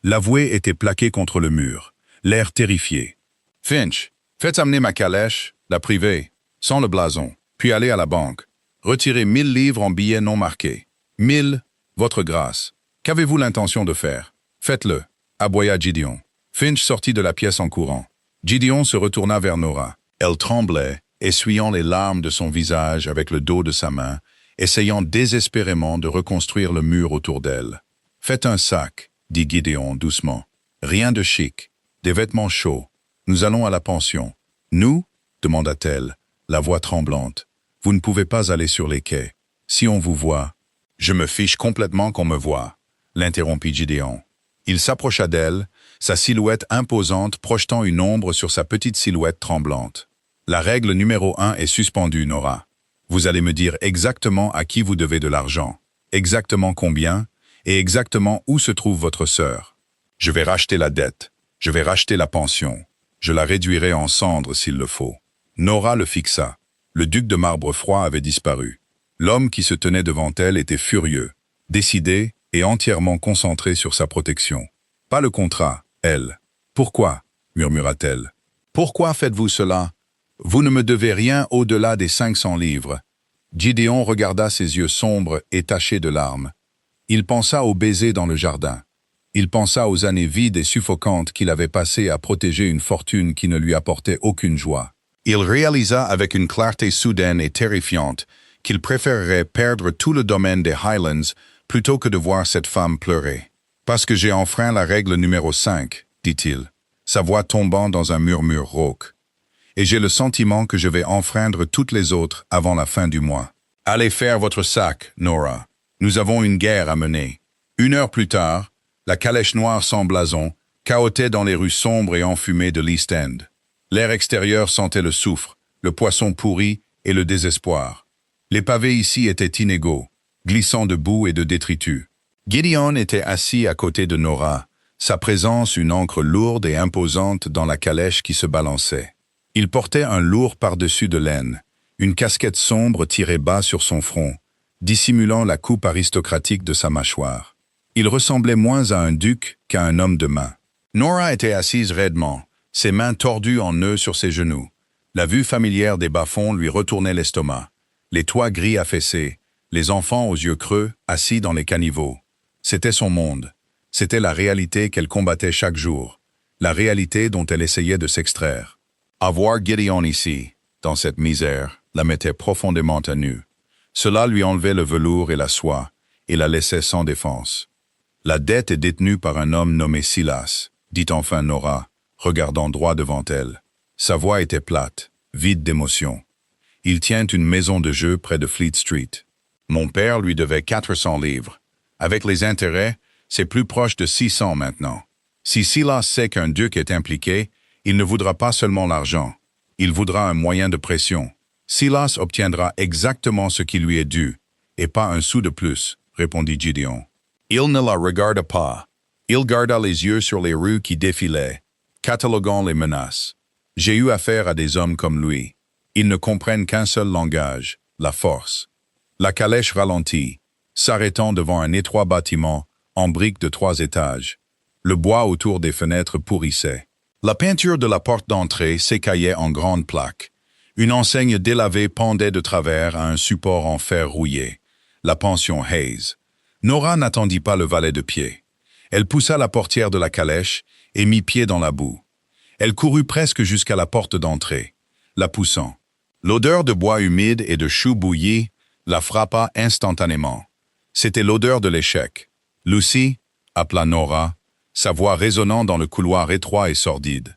A: L'avoué était plaqué contre le mur, l'air terrifié. « Finch, faites amener ma calèche, la privée, sans le blason, puis allez à la banque. Retirez 1000 livres en billets non marqués. 1000, votre grâce. Qu'avez-vous l'intention de faire? Faites-le, aboya Gideon. Finch sortit de la pièce en courant. Gideon se retourna vers Nora. Elle tremblait, essuyant les larmes de son visage avec le dos de sa main, essayant désespérément de reconstruire le mur autour d'elle. « Faites un sac, » dit Gideon doucement. « Rien de chic, des vêtements chauds. Nous allons à la pension. »« Nous » demanda-t-elle, la voix tremblante. « Vous ne pouvez pas aller sur les quais. Si on vous voit... »« Je me fiche complètement qu'on me voie, » l'interrompit Gideon. Il s'approcha d'elle, sa silhouette imposante projetant une ombre sur sa petite silhouette tremblante. « La règle numéro 1 est suspendue, Nora. Vous allez me dire exactement à qui vous devez de l'argent, exactement combien, et exactement où se trouve votre sœur. Je vais racheter la dette, je vais racheter la pension, je la réduirai en cendres s'il le faut. » Nora le fixa. Le duc de marbre froid avait disparu. L'homme qui se tenait devant elle était furieux, décidé et entièrement concentré sur sa protection. « Pas le contrat, elle. »« Pourquoi ?» murmura-t-elle. « Pourquoi faites-vous cela? Vous ne me devez rien au-delà des 500 livres. » Gideon regarda ses yeux sombres et tachés de larmes. Il pensa au baiser dans le jardin. Il pensa aux années vides et suffocantes qu'il avait passées à protéger une fortune qui ne lui apportait aucune joie. Il réalisa avec une clarté soudaine et terrifiante qu'il préférerait perdre tout le domaine des Highlands plutôt que de voir cette femme pleurer. « Parce que j'ai enfreint la règle numéro 5, » dit-il, sa voix tombant dans un murmure rauque. « Et j'ai le sentiment que je vais enfreindre toutes les autres avant la fin du mois. Allez faire votre sac, Nora. Nous avons une guerre à mener. » 1 heure plus tard, la calèche noire sans blason cahotait dans les rues sombres et enfumées de l'East End. L'air extérieur sentait le soufre, le poisson pourri et le désespoir. Les pavés ici étaient inégaux, glissant de boue et de détritus. Gideon était assis à côté de Nora, sa présence une ancre lourde et imposante dans la calèche qui se balançait. Il portait un lourd pardessus de laine, une casquette sombre tirée bas sur son front, dissimulant la coupe aristocratique de sa mâchoire. Il ressemblait moins à un duc qu'à un homme de main. Nora était assise raidement, ses mains tordues en nœuds sur ses genoux. La vue familière des bas-fonds lui retournait l'estomac. Les toits gris affaissés, les enfants aux yeux creux, assis dans les caniveaux. C'était son monde. C'était la réalité qu'elle combattait chaque jour, la réalité dont elle essayait de s'extraire. Avoir Gideon ici, dans cette misère, la mettait profondément à nu. Cela lui enlevait le velours et la soie, et la laissait sans défense. La dette est détenue par un homme nommé Silas, dit enfin Nora, regardant droit devant elle. Sa voix était plate, vide d'émotion. Il tient une maison de jeu près de Fleet Street. Mon père lui devait 400 livres. Avec les intérêts, c'est plus proche de 600 maintenant. Si Silas sait qu'un duc est impliqué, il ne voudra pas seulement l'argent. Il voudra un moyen de pression. Silas obtiendra exactement ce qui lui est dû, et pas un sou de plus, répondit Gideon. Il ne la regarda pas. Il garda les yeux sur les rues qui défilaient, cataloguant les menaces. J'ai eu affaire à des hommes comme lui. Ils ne comprennent qu'un seul langage, la force. La calèche ralentit, s'arrêtant devant un étroit bâtiment en briques de 3 étages. Le bois autour des fenêtres pourrissait. La peinture de la porte d'entrée s'écaillait en grandes plaques. Une enseigne délavée pendait de travers à un support en fer rouillé. La pension Hayes. Nora n'attendit pas le valet de pied. Elle poussa la portière de la calèche et mit pied dans la boue. Elle courut presque jusqu'à la porte d'entrée, la poussant. L'odeur de bois humide et de choux bouillis la frappa instantanément. C'était l'odeur de l'échec. « Lucy » appela Nora, sa voix résonnant dans le couloir étroit et sordide.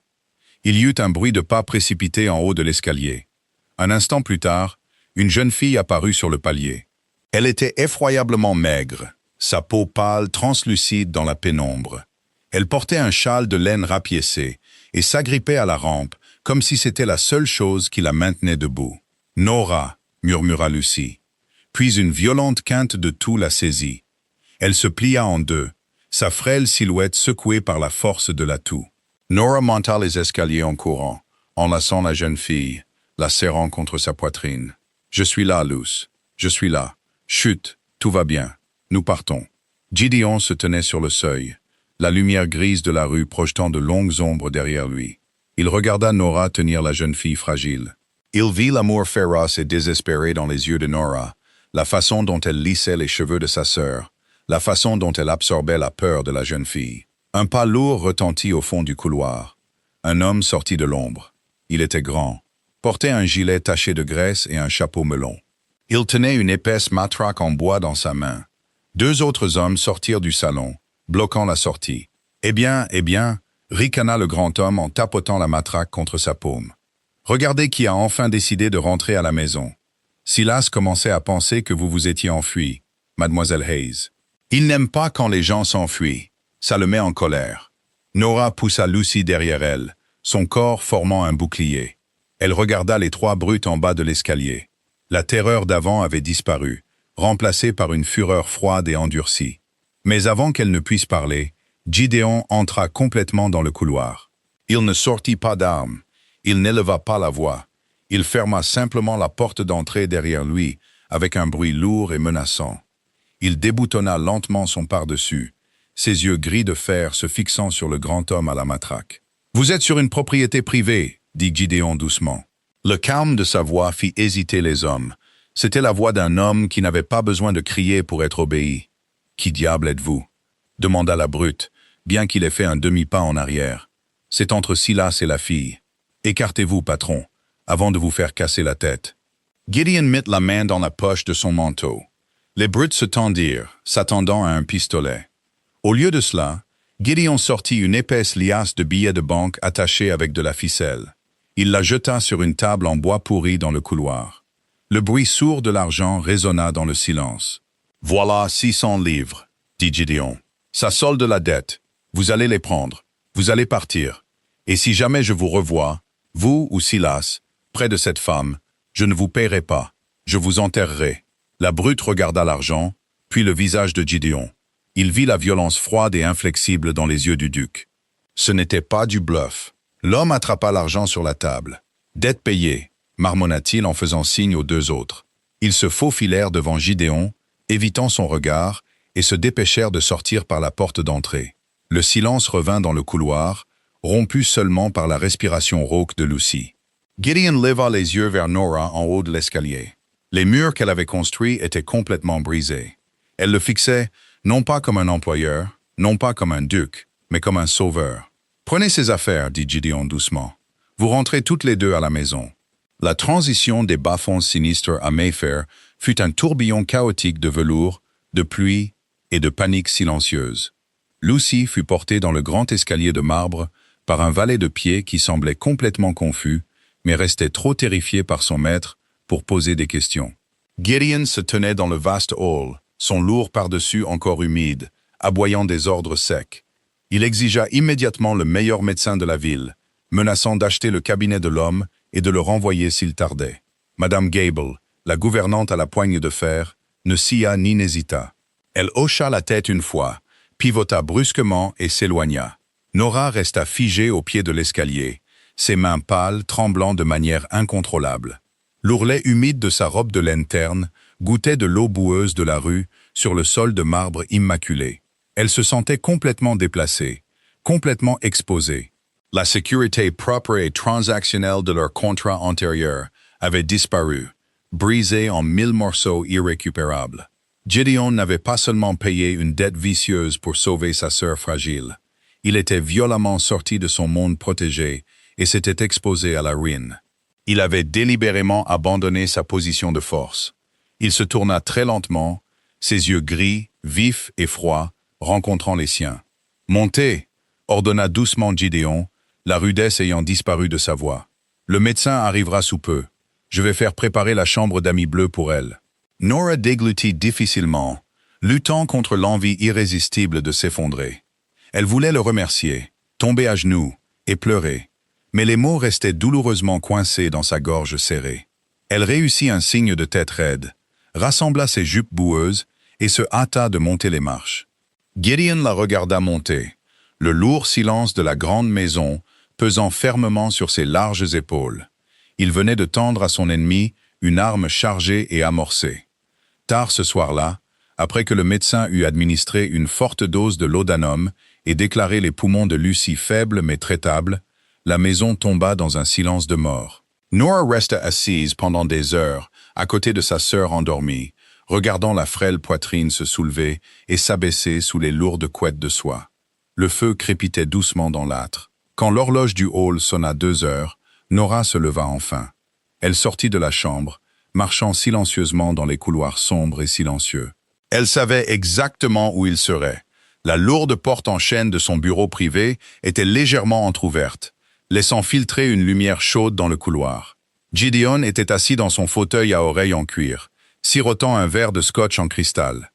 A: Il y eut un bruit de pas précipité en haut de l'escalier. Un instant plus tard, une jeune fille apparut sur le palier. Elle était effroyablement maigre, sa peau pâle translucide dans la pénombre. Elle portait un châle de laine rapiécé et s'agrippait à la rampe comme si c'était la seule chose qui la maintenait debout. « Nora » murmura Lucy. Puis une violente quinte de toux la saisit. Elle se plia en deux, sa frêle silhouette secouée par la force de la toux. Nora monta les escaliers en courant, enlaçant la jeune fille, la serrant contre sa poitrine. « Je suis là, Luce. Je suis là. Chut, tout va bien. Nous partons. » Gideon se tenait sur le seuil, la lumière grise de la rue projetant de longues ombres derrière lui. Il regarda Nora tenir la jeune fille fragile. Il vit l'amour féroce et désespéré dans les yeux de Nora, la façon dont elle lissait les cheveux de sa sœur, la façon dont elle absorbait la peur de la jeune fille. Un pas lourd retentit au fond du couloir. Un homme sortit de l'ombre. Il était grand, portait un gilet taché de graisse et un chapeau melon. Il tenait une épaisse matraque en bois dans sa main. Deux autres hommes sortirent du salon, bloquant la sortie. Eh bien, ricana le grand homme en tapotant la matraque contre sa paume. Regardez qui a enfin décidé de rentrer à la maison. Silas commençait à penser que vous vous étiez enfui, mademoiselle Hayes. Il n'aime pas quand les gens s'enfuient. Ça le met en colère. Nora poussa Lucy derrière elle, son corps formant un bouclier. Elle regarda les trois brutes en bas de l'escalier. La terreur d'avant avait disparu, remplacée par une fureur froide et endurcie. Mais avant qu'elle ne puisse parler, Gideon entra complètement dans le couloir. Il ne sortit pas d'armes. Il n'éleva pas la voix. Il ferma simplement la porte d'entrée derrière lui, avec un bruit lourd et menaçant. Il déboutonna lentement son pardessus, ses yeux gris de fer se fixant sur le grand homme à la matraque. « Vous êtes sur une propriété privée, » dit Gideon doucement. Le calme de sa voix fit hésiter les hommes. C'était la voix d'un homme qui n'avait pas besoin de crier pour être obéi. « Qui diable êtes-vous » demanda la brute, bien qu'il ait fait un demi-pas en arrière. « C'est entre Silas et la fille. Écartez-vous, patron, avant de vous faire casser la tête. » Gideon mit la main dans la poche de son manteau. Les brutes se tendirent, s'attendant à un pistolet. Au lieu de cela, Gideon sortit une épaisse liasse de billets de banque attachés avec de la ficelle. Il la jeta sur une table en bois pourri dans le couloir. Le bruit sourd de l'argent résonna dans le silence. « Voilà 600 livres, » dit Gideon. « Ça solde la dette. Vous allez les prendre. Vous allez partir. Et si jamais je vous revois, vous ou Silas, près de cette femme, je ne vous paierai pas. Je vous enterrerai. » La brute regarda l'argent, puis le visage de Gideon. Il vit la violence froide et inflexible dans les yeux du duc. Ce n'était pas du bluff. L'homme attrapa l'argent sur la table. « Dette payée », marmonna-t-il en faisant signe aux deux autres. Ils se faufilèrent devant Gideon, évitant son regard, et se dépêchèrent de sortir par la porte d'entrée. Le silence revint dans le couloir, rompu seulement par la respiration rauque de Lucy. Gideon leva les yeux vers Nora en haut de l'escalier. Les murs qu'elle avait construits étaient complètement brisés. Elle le fixait, non pas comme un employeur, non pas comme un duc, mais comme un sauveur. « Prenez ces affaires, » dit Gideon doucement. « Vous rentrez toutes les deux à la maison. » La transition des bas-fonds sinistres à Mayfair fut un tourbillon chaotique de velours, de pluie et de panique silencieuse. Lucy fut portée dans le grand escalier de marbre par un valet de pied qui semblait complètement confus, mais restait trop terrifié par son maître pour poser des questions. Gideon se tenait dans le vaste hall, son lourd pardessus encore humide, aboyant des ordres secs. Il exigea immédiatement le meilleur médecin de la ville, menaçant d'acheter le cabinet de l'homme et de le renvoyer s'il tardait. Madame Gable, la gouvernante à la poigne de fer, ne sia ni n'hésita. Elle hocha la tête une fois, pivota brusquement et s'éloigna. Nora resta figée au pied de l'escalier, ses mains pâles tremblant de manière incontrôlable. L'ourlet humide de sa robe de laine terne goûtait de l'eau boueuse de la rue sur le sol de marbre immaculé. Elle se sentait complètement déplacée, complètement exposée. La sécurité propre et transactionnelle de leur contrat antérieur avait disparu, brisée en 1000 morceaux irrécupérables. Gideon n'avait pas seulement payé une dette vicieuse pour sauver sa sœur fragile. Il était violemment sorti de son monde protégé et s'était exposé à la ruine. Il avait délibérément abandonné sa position de force. Il se tourna très lentement, ses yeux gris, vifs et froids, rencontrant les siens. « Montez !» ordonna doucement Gideon, la rudesse ayant disparu de sa voix. « Le médecin arrivera sous peu. Je vais faire préparer la chambre d'amis bleus pour elle. » Nora déglutit difficilement, luttant contre l'envie irrésistible de s'effondrer. Elle voulait le remercier, tomber à genoux et pleurer, mais les mots restaient douloureusement coincés dans sa gorge serrée. Elle réussit un signe de tête raide, rassembla ses jupes boueuses et se hâta de monter les marches. Gideon la regarda monter, le lourd silence de la grande maison pesant fermement sur ses larges épaules. Il venait de tendre à son ennemi une arme chargée et amorcée. Tard ce soir-là, après que le médecin eut administré une forte dose de laudanum et déclaré les poumons de Lucy faibles mais traitables, la maison tomba dans un silence de mort. Nora resta assise pendant des heures, à côté de sa sœur endormie, regardant la frêle poitrine se soulever et s'abaisser sous les lourdes couettes de soie. Le feu crépitait doucement dans l'âtre. Quand l'horloge du hall sonna 2 heures, Nora se leva enfin. Elle sortit de la chambre, marchant silencieusement dans les couloirs sombres et silencieux. Elle savait exactement où il serait. La lourde porte en chêne de son bureau privé était légèrement entr'ouverte, laissant filtrer une lumière chaude dans le couloir. Gideon était assis dans son fauteuil à oreilles en cuir, sirotant un verre de scotch en cristal.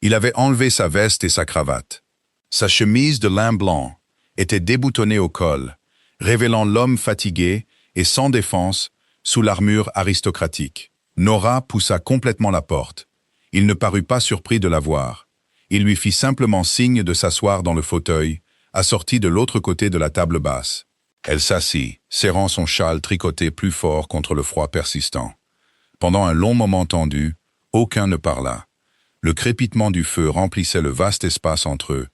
A: Il avait enlevé sa veste et sa cravate. Sa chemise de lin blanc était déboutonnée au col, révélant l'homme fatigué et sans défense sous l'armure aristocratique. Nora poussa complètement la porte. Il ne parut pas surpris de la voir. Il lui fit simplement signe de s'asseoir dans le fauteuil, assorti de l'autre côté de la table basse. Elle s'assit, serrant son châle tricoté plus fort contre le froid persistant. Pendant un long moment tendu, aucun ne parla. Le crépitement du feu remplissait le vaste espace entre eux,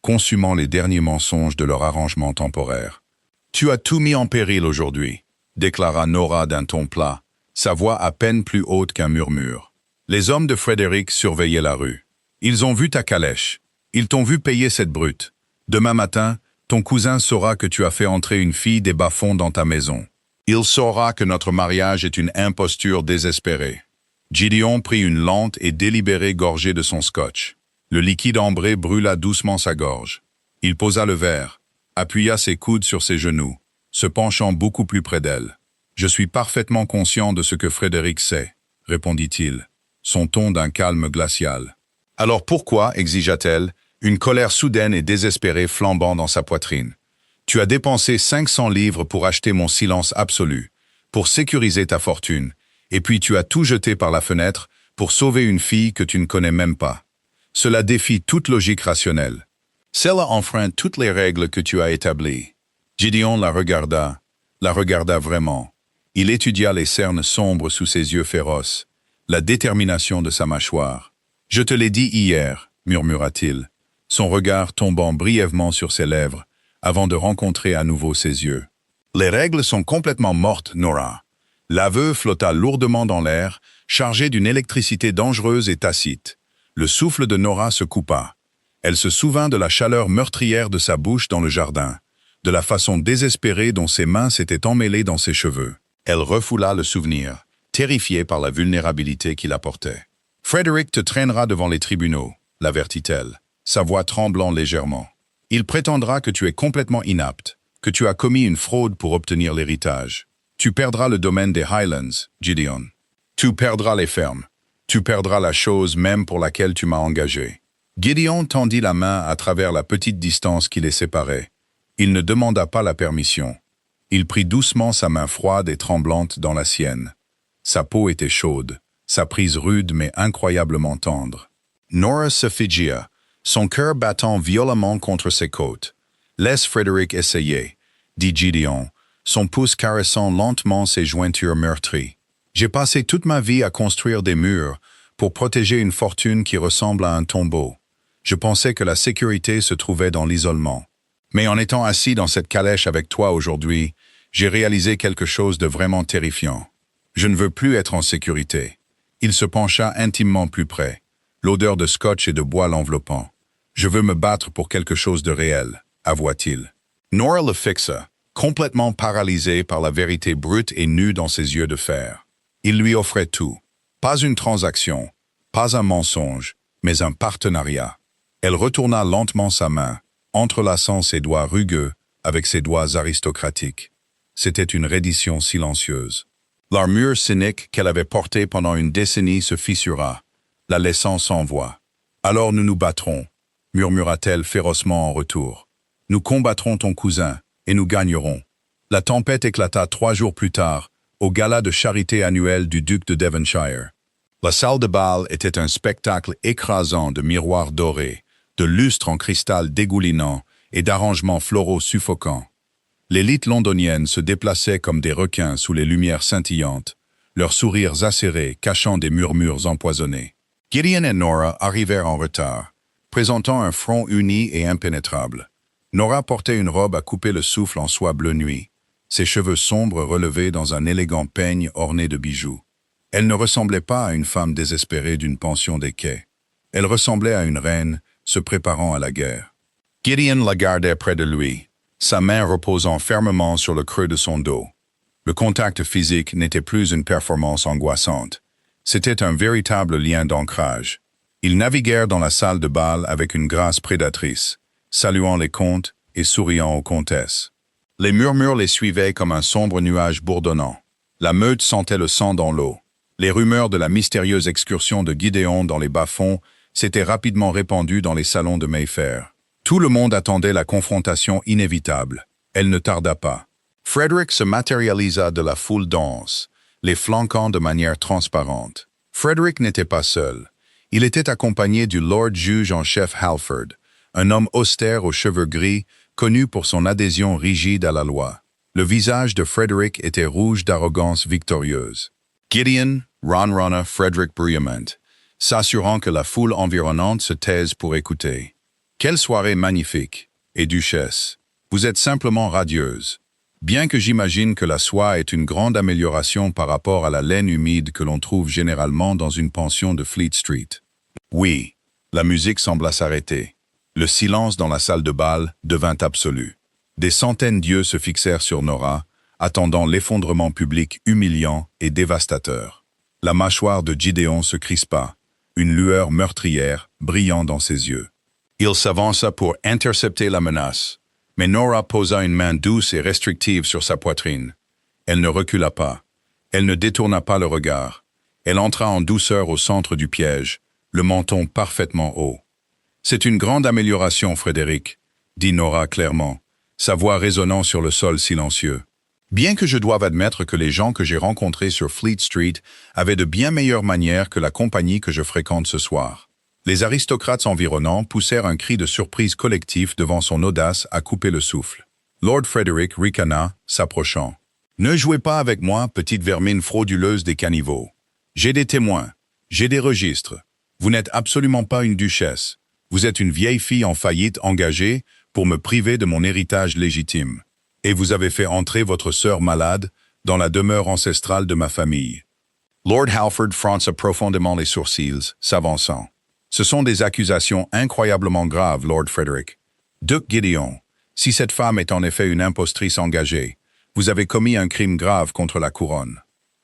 A: consumant les derniers mensonges de leur arrangement temporaire. « Tu as tout mis en péril aujourd'hui », déclara Nora d'un ton plat, sa voix à peine plus haute qu'un murmure. Les hommes de Frederick surveillaient la rue. Ils ont vu ta calèche. Ils t'ont vu payer cette brute. Demain matin, ton cousin saura que tu as fait entrer une fille des bas-fonds dans ta maison. Il saura que notre mariage est une imposture désespérée. Gideon prit une lente et délibérée gorgée de son scotch. Le liquide ambré brûla doucement sa gorge. Il posa le verre, appuya ses coudes sur ses genoux, se penchant beaucoup plus près d'elle. « Je suis parfaitement conscient de ce que Frédéric sait, » répondit-il, son ton d'un calme glacial. « Alors pourquoi, exigea-t-elle, une colère soudaine et désespérée flambant dans sa poitrine. Tu as dépensé 500 livres pour acheter mon silence absolu, pour sécuriser ta fortune, et puis tu as tout jeté par la fenêtre pour sauver une fille que tu ne connais même pas. Cela défie toute logique rationnelle. Cela enfreint toutes les règles que tu as établies. » Gideon la regarda vraiment. Il étudia les cernes sombres sous ses yeux féroces, la détermination de sa mâchoire. « Je te l'ai dit hier, » murmura-t-il, son regard tombant brièvement sur ses lèvres, avant de rencontrer à nouveau ses yeux. « Les règles sont complètement mortes, Nora. » L'aveu flotta lourdement dans l'air, chargé d'une électricité dangereuse et tacite. Le souffle de Nora se coupa. Elle se souvint de la chaleur meurtrière de sa bouche dans le jardin, de la façon désespérée dont ses mains s'étaient emmêlées dans ses cheveux. Elle refoula le souvenir, terrifiée par la vulnérabilité qu'il apportait. « Frederick te traînera devant les tribunaux, » l'avertit-elle, sa voix tremblant légèrement. « Il prétendra que tu es complètement inapte, que tu as commis une fraude pour obtenir l'héritage. Tu perdras le domaine des Highlands, Gideon. Tu perdras les fermes. Tu perdras la chose même pour laquelle tu m'as engagé. » Gideon tendit la main à travers la petite distance qui les séparait. Il ne demanda pas la permission. Il prit doucement sa main froide et tremblante dans la sienne. Sa peau était chaude, sa prise rude mais incroyablement tendre. Nora se figia, son cœur battant violemment contre ses côtes. « Laisse Frédéric essayer, » dit Gideon, son pouce caressant lentement ses jointures meurtries. « J'ai passé toute ma vie à construire des murs pour protéger une fortune qui ressemble à un tombeau. Je pensais que la sécurité se trouvait dans l'isolement. Mais en étant assis dans cette calèche avec toi aujourd'hui, j'ai réalisé quelque chose de vraiment terrifiant. Je ne veux plus être en sécurité. » Il se pencha intimement plus près, l'odeur de scotch et de bois l'enveloppant. « Je veux me battre pour quelque chose de réel, » avoua-t-il. Nora le fixa, complètement paralysée par la vérité brute et nue dans ses yeux de fer. Il lui offrait tout. Pas une transaction, pas un mensonge, mais un partenariat. Elle retourna lentement sa main, entrelaçant ses doigts rugueux avec ses doigts aristocratiques. C'était une reddition silencieuse. L'armure cynique qu'elle avait portée pendant une décennie se fissura, la laissant sans voix. « Alors nous nous battrons, » murmura-t-elle férocement en retour. « Nous combattrons ton cousin, et nous gagnerons. » La tempête éclata 3 jours plus tard, au gala de charité annuel du duc de Devonshire. La salle de bal était un spectacle écrasant de miroirs dorés, de lustres en cristal dégoulinant et d'arrangements floraux suffocants. L'élite londonienne se déplaçait comme des requins sous les lumières scintillantes, leurs sourires acérés cachant des murmures empoisonnés. Gideon et Nora arrivèrent en retard, présentant un front uni et impénétrable. Nora portait une robe à couper le souffle en soie bleu nuit. ses cheveux sombres relevés dans un élégant peigne orné de bijoux. Elle ne ressemblait pas à une femme désespérée d'une pension des quais. Elle ressemblait à une reine se préparant à la guerre. Gideon la gardait près de lui, sa main reposant fermement sur le creux de son dos. Le contact physique n'était plus une performance angoissante. C'était un véritable lien d'ancrage. Ils naviguèrent dans la salle de bal avec une grâce prédatrice, saluant les comtes et souriant aux comtesses. Les murmures les suivaient comme un sombre nuage bourdonnant. La meute sentait le sang dans l'eau. Les rumeurs de la mystérieuse excursion de Gideon dans les bas-fonds s'étaient rapidement répandues dans les salons de Mayfair. Tout le monde attendait la confrontation inévitable. Elle ne tarda pas. Frederick se matérialisa de la foule dense, les flanquant de manière transparente. Frederick n'était pas seul. Il était accompagné du Lord juge en chef Halford, un homme austère aux cheveux gris, connu pour son adhésion rigide à la loi. Le visage de Frederick était rouge d'arrogance victorieuse. Gideon ronronna Frederick bruyamment, s'assurant que la foule environnante se taise pour écouter. « Quelle soirée magnifique, et duchesse, vous êtes simplement radieuse. Bien que j'imagine que la soie est une grande amélioration par rapport à la laine humide que l'on trouve généralement dans une pension de Fleet Street. » Oui, la musique sembla s'arrêter. Le silence dans la salle de bal devint absolu. Des centaines d'yeux se fixèrent sur Nora, attendant l'effondrement public humiliant et dévastateur. La mâchoire de Gideon se crispa, une lueur meurtrière brillant dans ses yeux. Il s'avança pour intercepter la menace, mais Nora posa une main douce et restrictive sur sa poitrine. Elle ne recula pas. Elle ne détourna pas le regard. Elle entra en douceur au centre du piège, le menton parfaitement haut. « C'est une grande amélioration, Frédéric, » dit Nora clairement, sa voix résonnant sur le sol silencieux. Bien que je doive admettre que les gens que j'ai rencontrés sur Fleet Street avaient de bien meilleures manières que la compagnie que je fréquente ce soir. Les aristocrates environnants poussèrent un cri de surprise collectif devant son audace à couper le souffle. Lord Frederick ricana, s'approchant. « Ne jouez pas avec moi, petite vermine frauduleuse des caniveaux. J'ai des témoins, j'ai des registres. Vous n'êtes absolument pas une duchesse. Vous êtes une vieille fille en faillite engagée pour me priver de mon héritage légitime. Et vous avez fait entrer votre sœur malade dans la demeure ancestrale de ma famille. » Lord Halford fronça profondément les sourcils, s'avançant. « Ce sont des accusations incroyablement graves, Lord Frederick. Duc Gideon, si cette femme est en effet une impostrice engagée, vous avez commis un crime grave contre la couronne. »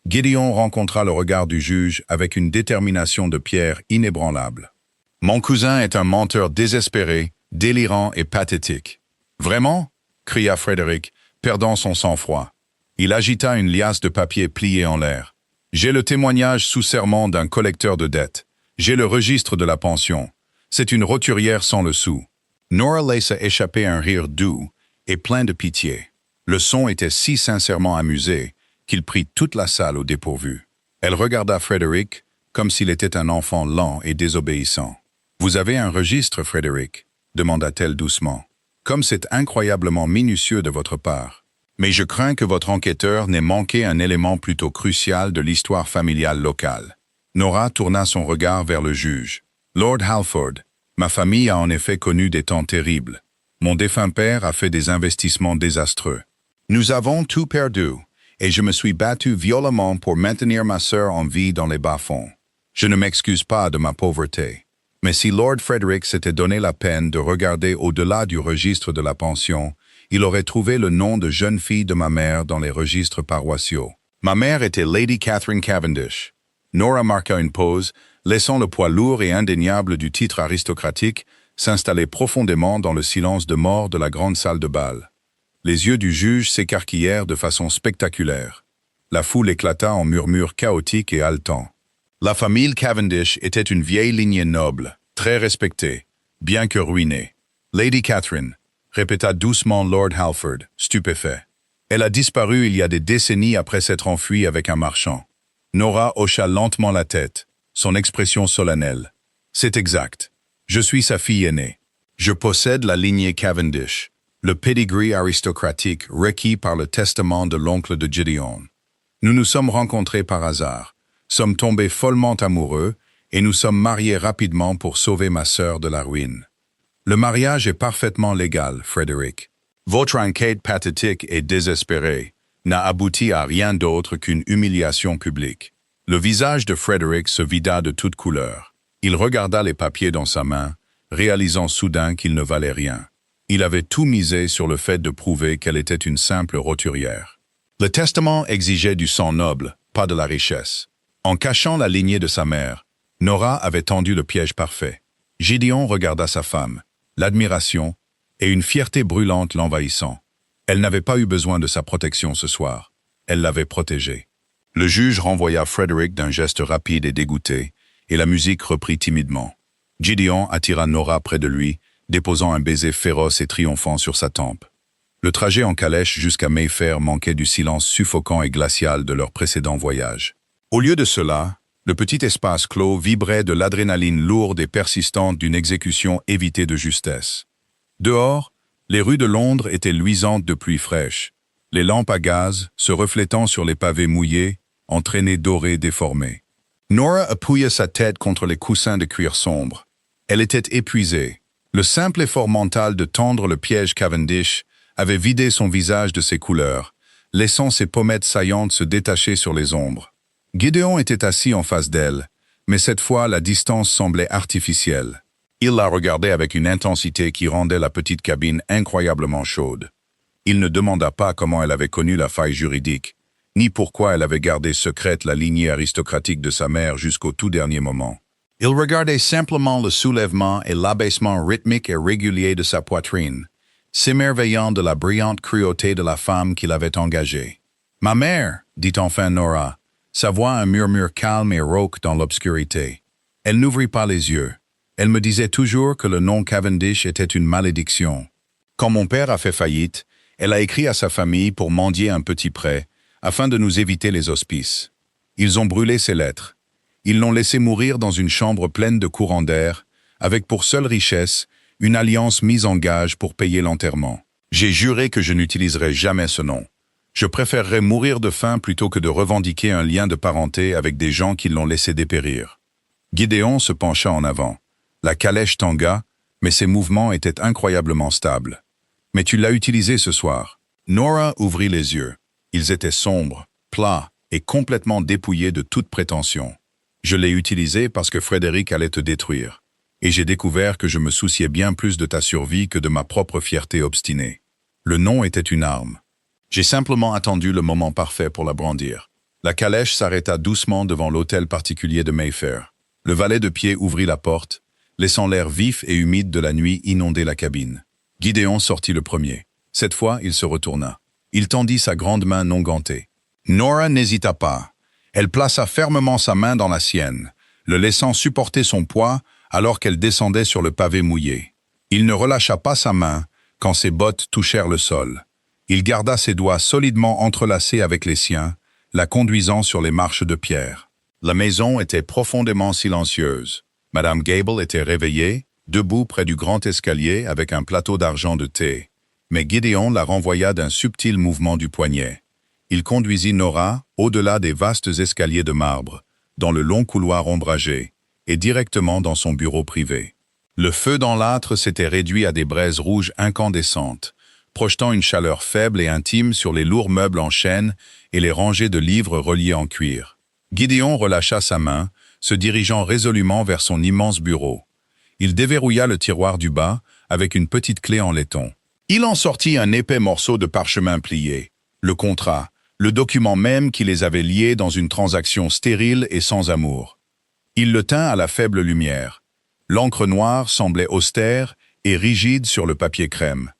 A: Gideon rencontra le regard du juge avec une détermination de pierre inébranlable. « Mon cousin est un menteur désespéré, délirant et pathétique. »« Vraiment ?» cria Frederick, perdant son sang-froid. Il agita une liasse de papier pliée en l'air. « J'ai le témoignage sous serment d'un collecteur de dettes. J'ai le registre de la pension. C'est une roturière sans le sou. » Nora laissa échapper un rire doux et plein de pitié. Le son était si sincèrement amusé qu'il prit toute la salle au dépourvu. Elle regarda Frederick comme s'il était un enfant lent et désobéissant. « Vous avez un registre, Frederick ?» demanda-t-elle doucement. « Comme c'est incroyablement minutieux de votre part. Mais je crains que votre enquêteur n'ait manqué un élément plutôt crucial de l'histoire familiale locale. » Nora tourna son regard vers le juge. « Lord Halford, ma famille a en effet connu des temps terribles. Mon défunt père a fait des investissements désastreux. Nous avons tout perdu, et je me suis battu violemment pour maintenir ma sœur en vie dans les bas-fonds. Je ne m'excuse pas de ma pauvreté. Mais si Lord Frederick s'était donné la peine de regarder au-delà du registre de la pension, il aurait trouvé le nom de jeune fille de ma mère dans les registres paroissiaux. Ma mère était Lady Catherine Cavendish. » Nora marqua une pause, laissant le poids lourd et indéniable du titre aristocratique s'installer profondément dans le silence de mort de la grande salle de bal. Les yeux du juge s'écarquillèrent de façon spectaculaire. La foule éclata en murmures chaotiques et haletants. La famille Cavendish était une vieille lignée noble, très respectée, bien que ruinée. « Lady Catherine », répéta doucement Lord Halford, stupéfait. « Elle a disparu il y a des décennies après s'être enfuie avec un marchand. » Nora hocha lentement la tête, son expression solennelle. « C'est exact. Je suis sa fille aînée. Je possède la lignée Cavendish, le pedigree aristocratique requis par le testament de l'oncle de Gideon. Nous nous sommes rencontrés par hasard, sommes tombés follement amoureux et nous sommes mariés rapidement pour sauver ma sœur de la ruine. Le mariage est parfaitement légal, Frédéric. Votre enquête pathétique et désespérée n'a abouti à rien d'autre qu'une humiliation publique. Le visage de Frederick se vida de toutes couleurs. Il regarda les papiers dans sa main, réalisant soudain qu'ils ne valaient rien. Il avait tout misé sur le fait de prouver qu'elle était une simple roturière. Le testament exigeait du sang noble, pas de la richesse. En cachant la lignée de sa mère, Nora avait tendu le piège parfait. Gideon regarda sa femme, l'admiration et une fierté brûlante l'envahissant. Elle n'avait pas eu besoin de sa protection ce soir. Elle l'avait protégée. Le juge renvoya Frederick d'un geste rapide et dégoûté, et la musique reprit timidement. Gideon attira Nora près de lui, déposant un baiser féroce et triomphant sur sa tempe. Le trajet en calèche jusqu'à Mayfair manquait du silence suffocant et glacial de leur précédent voyage. Au lieu de cela, le petit espace clos vibrait de l'adrénaline lourde et persistante d'une exécution évitée de justesse. Dehors, les rues de Londres étaient luisantes de pluie fraîche, les lampes à gaz se reflétant sur les pavés mouillés, en traînées dorées déformées. Nora appuyait sa tête contre les coussins de cuir sombre. Elle était épuisée. Le simple effort mental de tendre le piège Cavendish avait vidé son visage de ses couleurs, laissant ses pommettes saillantes se détacher sur les ombres. Gideon était assis en face d'elle, mais cette fois la distance semblait artificielle. Il la regardait avec une intensité qui rendait la petite cabine incroyablement chaude. Il ne demanda pas comment elle avait connu la faille juridique, ni pourquoi elle avait gardé secrète la lignée aristocratique de sa mère jusqu'au tout dernier moment. Il regardait simplement le soulèvement et l'abaissement rythmique et régulier de sa poitrine, s'émerveillant de la brillante cruauté de la femme qu'il avait engagée. « Ma mère !» dit enfin Nora, sa voix un murmure calme et rauque dans l'obscurité. Elle n'ouvrit pas les yeux. Elle me disait toujours que le nom Cavendish était une malédiction. Quand mon père a fait faillite, elle a écrit à sa famille pour mendier un petit prêt, afin de nous éviter les hospices. Ils ont brûlé ses lettres. Ils l'ont laissé mourir dans une chambre pleine de courants d'air, avec pour seule richesse une alliance mise en gage pour payer l'enterrement. J'ai juré que je n'utiliserai jamais ce nom. Je préférerais mourir de faim plutôt que de revendiquer un lien de parenté avec des gens qui l'ont laissé dépérir. Gideon se pencha en avant. La calèche tangua, mais ses mouvements étaient incroyablement stables. « Mais tu l'as utilisé ce soir. » Nora ouvrit les yeux. Ils étaient sombres, plats et complètement dépouillés de toute prétention. Je l'ai utilisé parce que Frederick allait te détruire. Et j'ai découvert que je me souciais bien plus de ta survie que de ma propre fierté obstinée. Le nom était une arme. J'ai simplement attendu le moment parfait pour la brandir. La calèche s'arrêta doucement devant l'hôtel particulier de Mayfair. Le valet de pied ouvrit la porte, laissant l'air vif et humide de la nuit inonder la cabine. Gideon sortit le premier. Cette fois, il se retourna. Il tendit sa grande main non gantée. Nora n'hésita pas. Elle plaça fermement sa main dans la sienne, le laissant supporter son poids alors qu'elle descendait sur le pavé mouillé. Il ne relâcha pas sa main quand ses bottes touchèrent le sol. Il garda ses doigts solidement entrelacés avec les siens, la conduisant sur les marches de pierre. La maison était profondément silencieuse. Madame Gable était réveillée, debout près du grand escalier avec un plateau d'argent de thé. Mais Gideon la renvoya d'un subtil mouvement du poignet. Il conduisit Nora au-delà des vastes escaliers de marbre, dans le long couloir ombragé, et directement dans son bureau privé. Le feu dans l'âtre s'était réduit à des braises rouges incandescentes, projetant une chaleur faible et intime sur les lourds meubles en chêne et les rangées de livres reliés en cuir. Gideon relâcha sa main, se dirigeant résolument vers son immense bureau. Il déverrouilla le tiroir du bas avec une petite clé en laiton. Il en sortit un épais morceau de parchemin plié, le contrat, le document même qui les avait liés dans une transaction stérile et sans amour. Il le tint à la faible lumière. L'encre noire semblait austère et rigide sur le papier crème.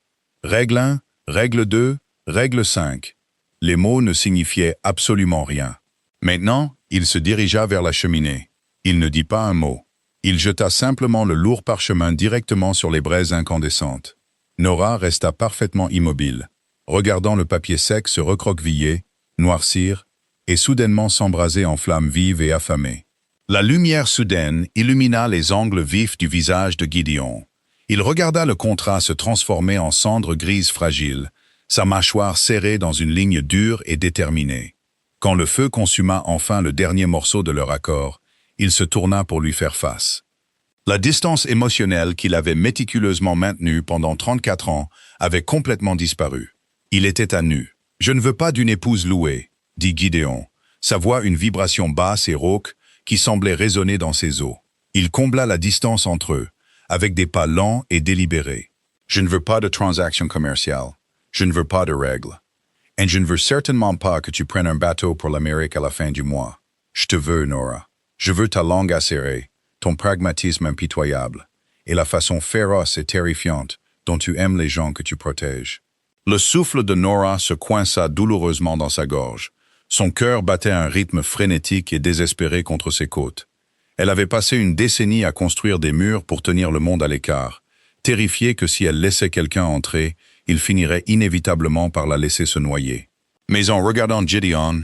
A: Règle 1, règle 2, règle 5. Les mots ne signifiaient absolument rien. Maintenant, il se dirigea vers la cheminée. Il ne dit pas un mot. Il jeta simplement le lourd parchemin directement sur les braises incandescentes. Nora resta parfaitement immobile, regardant le papier sec se recroqueviller, noircir, et soudainement s'embraser en flammes vives et affamées. La lumière soudaine illumina les angles vifs du visage de Gideon. Il regarda le contrat se transformer en cendre grise fragile, sa mâchoire serrée dans une ligne dure et déterminée. Quand le feu consuma enfin le dernier morceau de leur accord, il se tourna pour lui faire face. La distance émotionnelle qu'il avait méticuleusement maintenue pendant 34 ans avait complètement disparu. Il était à nu. Je ne veux pas d'une épouse louée, dit Gideon, sa voix une vibration basse et rauque qui semblait résonner dans ses os. Il combla la distance entre eux, avec des pas lents et délibérés. Je ne veux pas de transaction commerciale. Je ne veux pas de règles. Et je ne veux certainement pas que tu prennes un bateau pour l'Amérique à la fin du mois. Je te veux, Nora. Je veux ta langue acérée, ton pragmatisme impitoyable, et la façon féroce et terrifiante dont tu aimes les gens que tu protèges. Le souffle de Nora se coinça douloureusement dans sa gorge. Son cœur battait à un rythme frénétique et désespéré contre ses côtes. Elle avait passé une décennie à construire des murs pour tenir le monde à l'écart, terrifiée que si elle laissait quelqu'un entrer, il finirait inévitablement par la laisser se noyer. Mais en regardant Gideon,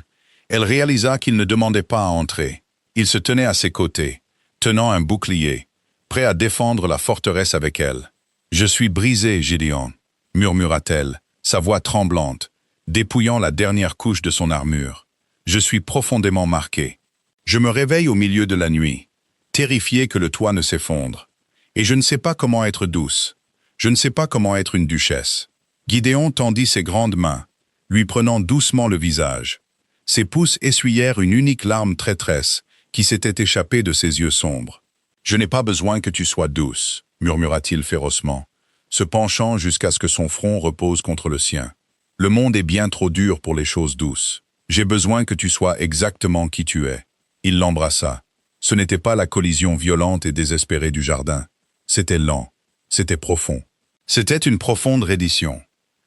A: elle réalisa qu'il ne demandait pas à entrer. Il se tenait à ses côtés, tenant un bouclier, prêt à défendre la forteresse avec elle. « Je suis brisée, Gideon », murmura-t-elle, sa voix tremblante, dépouillant la dernière couche de son armure. « Je suis profondément marquée. Je me réveille au milieu de la nuit, terrifiée que le toit ne s'effondre. Et je ne sais pas comment être douce. Je ne sais pas comment être une duchesse. » Gideon tendit ses grandes mains, lui prenant doucement le visage. Ses pouces essuyèrent une unique larme traîtresse qui s'était échappée de ses yeux sombres. « Je n'ai pas besoin que tu sois douce, » murmura-t-il férocement, se penchant jusqu'à ce que son front repose contre le sien. « Le monde est bien trop dur pour les choses douces. J'ai besoin que tu sois exactement qui tu es. » Il l'embrassa. Ce n'était pas la collision violente et désespérée du jardin. C'était lent. C'était profond. C'était une profonde reddition.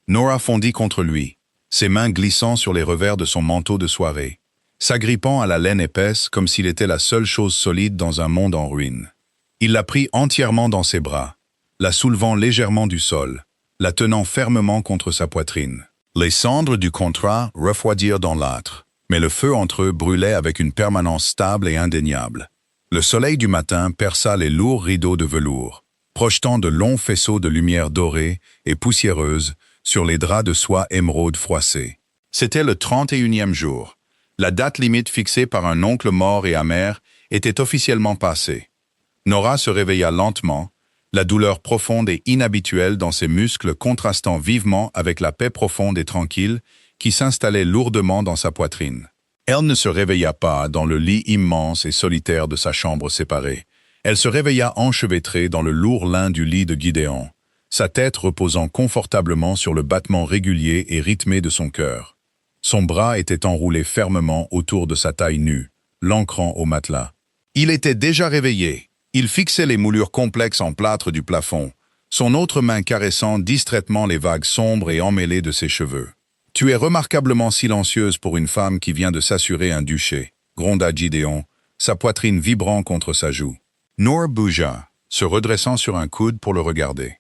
A: Nora fondit contre lui, ses mains glissant sur les revers de son manteau de soirée, s'agrippant à la laine épaisse comme s'il était la seule chose solide dans un monde en ruine. Il la prit entièrement dans ses bras, la soulevant légèrement du sol, la tenant fermement contre sa poitrine. Les cendres du contrat refroidirent dans l'âtre, mais le feu entre eux brûlait avec une permanence stable et indéniable. Le soleil du matin perça les lourds rideaux de velours, projetant de longs faisceaux de lumière dorée et poussiéreuse sur les draps de soie émeraude froissés. C'était le 31e jour. La date limite fixée par un oncle mort et amer était officiellement passée. Nora se réveilla lentement, la douleur profonde et inhabituelle dans ses muscles contrastant vivement avec la paix profonde et tranquille qui s'installait lourdement dans sa poitrine. Elle ne se réveilla pas dans le lit immense et solitaire de sa chambre séparée. Elle se réveilla enchevêtrée dans le lourd lin du lit de Gideon, sa tête reposant confortablement sur le battement régulier et rythmé de son cœur. Son bras était enroulé fermement autour de sa taille nue, l'ancrant au matelas. Il était déjà réveillé. Il fixait les moulures complexes en plâtre du plafond, son autre main caressant distraitement les vagues sombres et emmêlées de ses cheveux. « Tu es remarquablement silencieuse pour une femme qui vient de s'assurer un duché », gronda Gideon, sa poitrine vibrant contre sa joue. Nora bougea, se redressant sur un coude pour le regarder.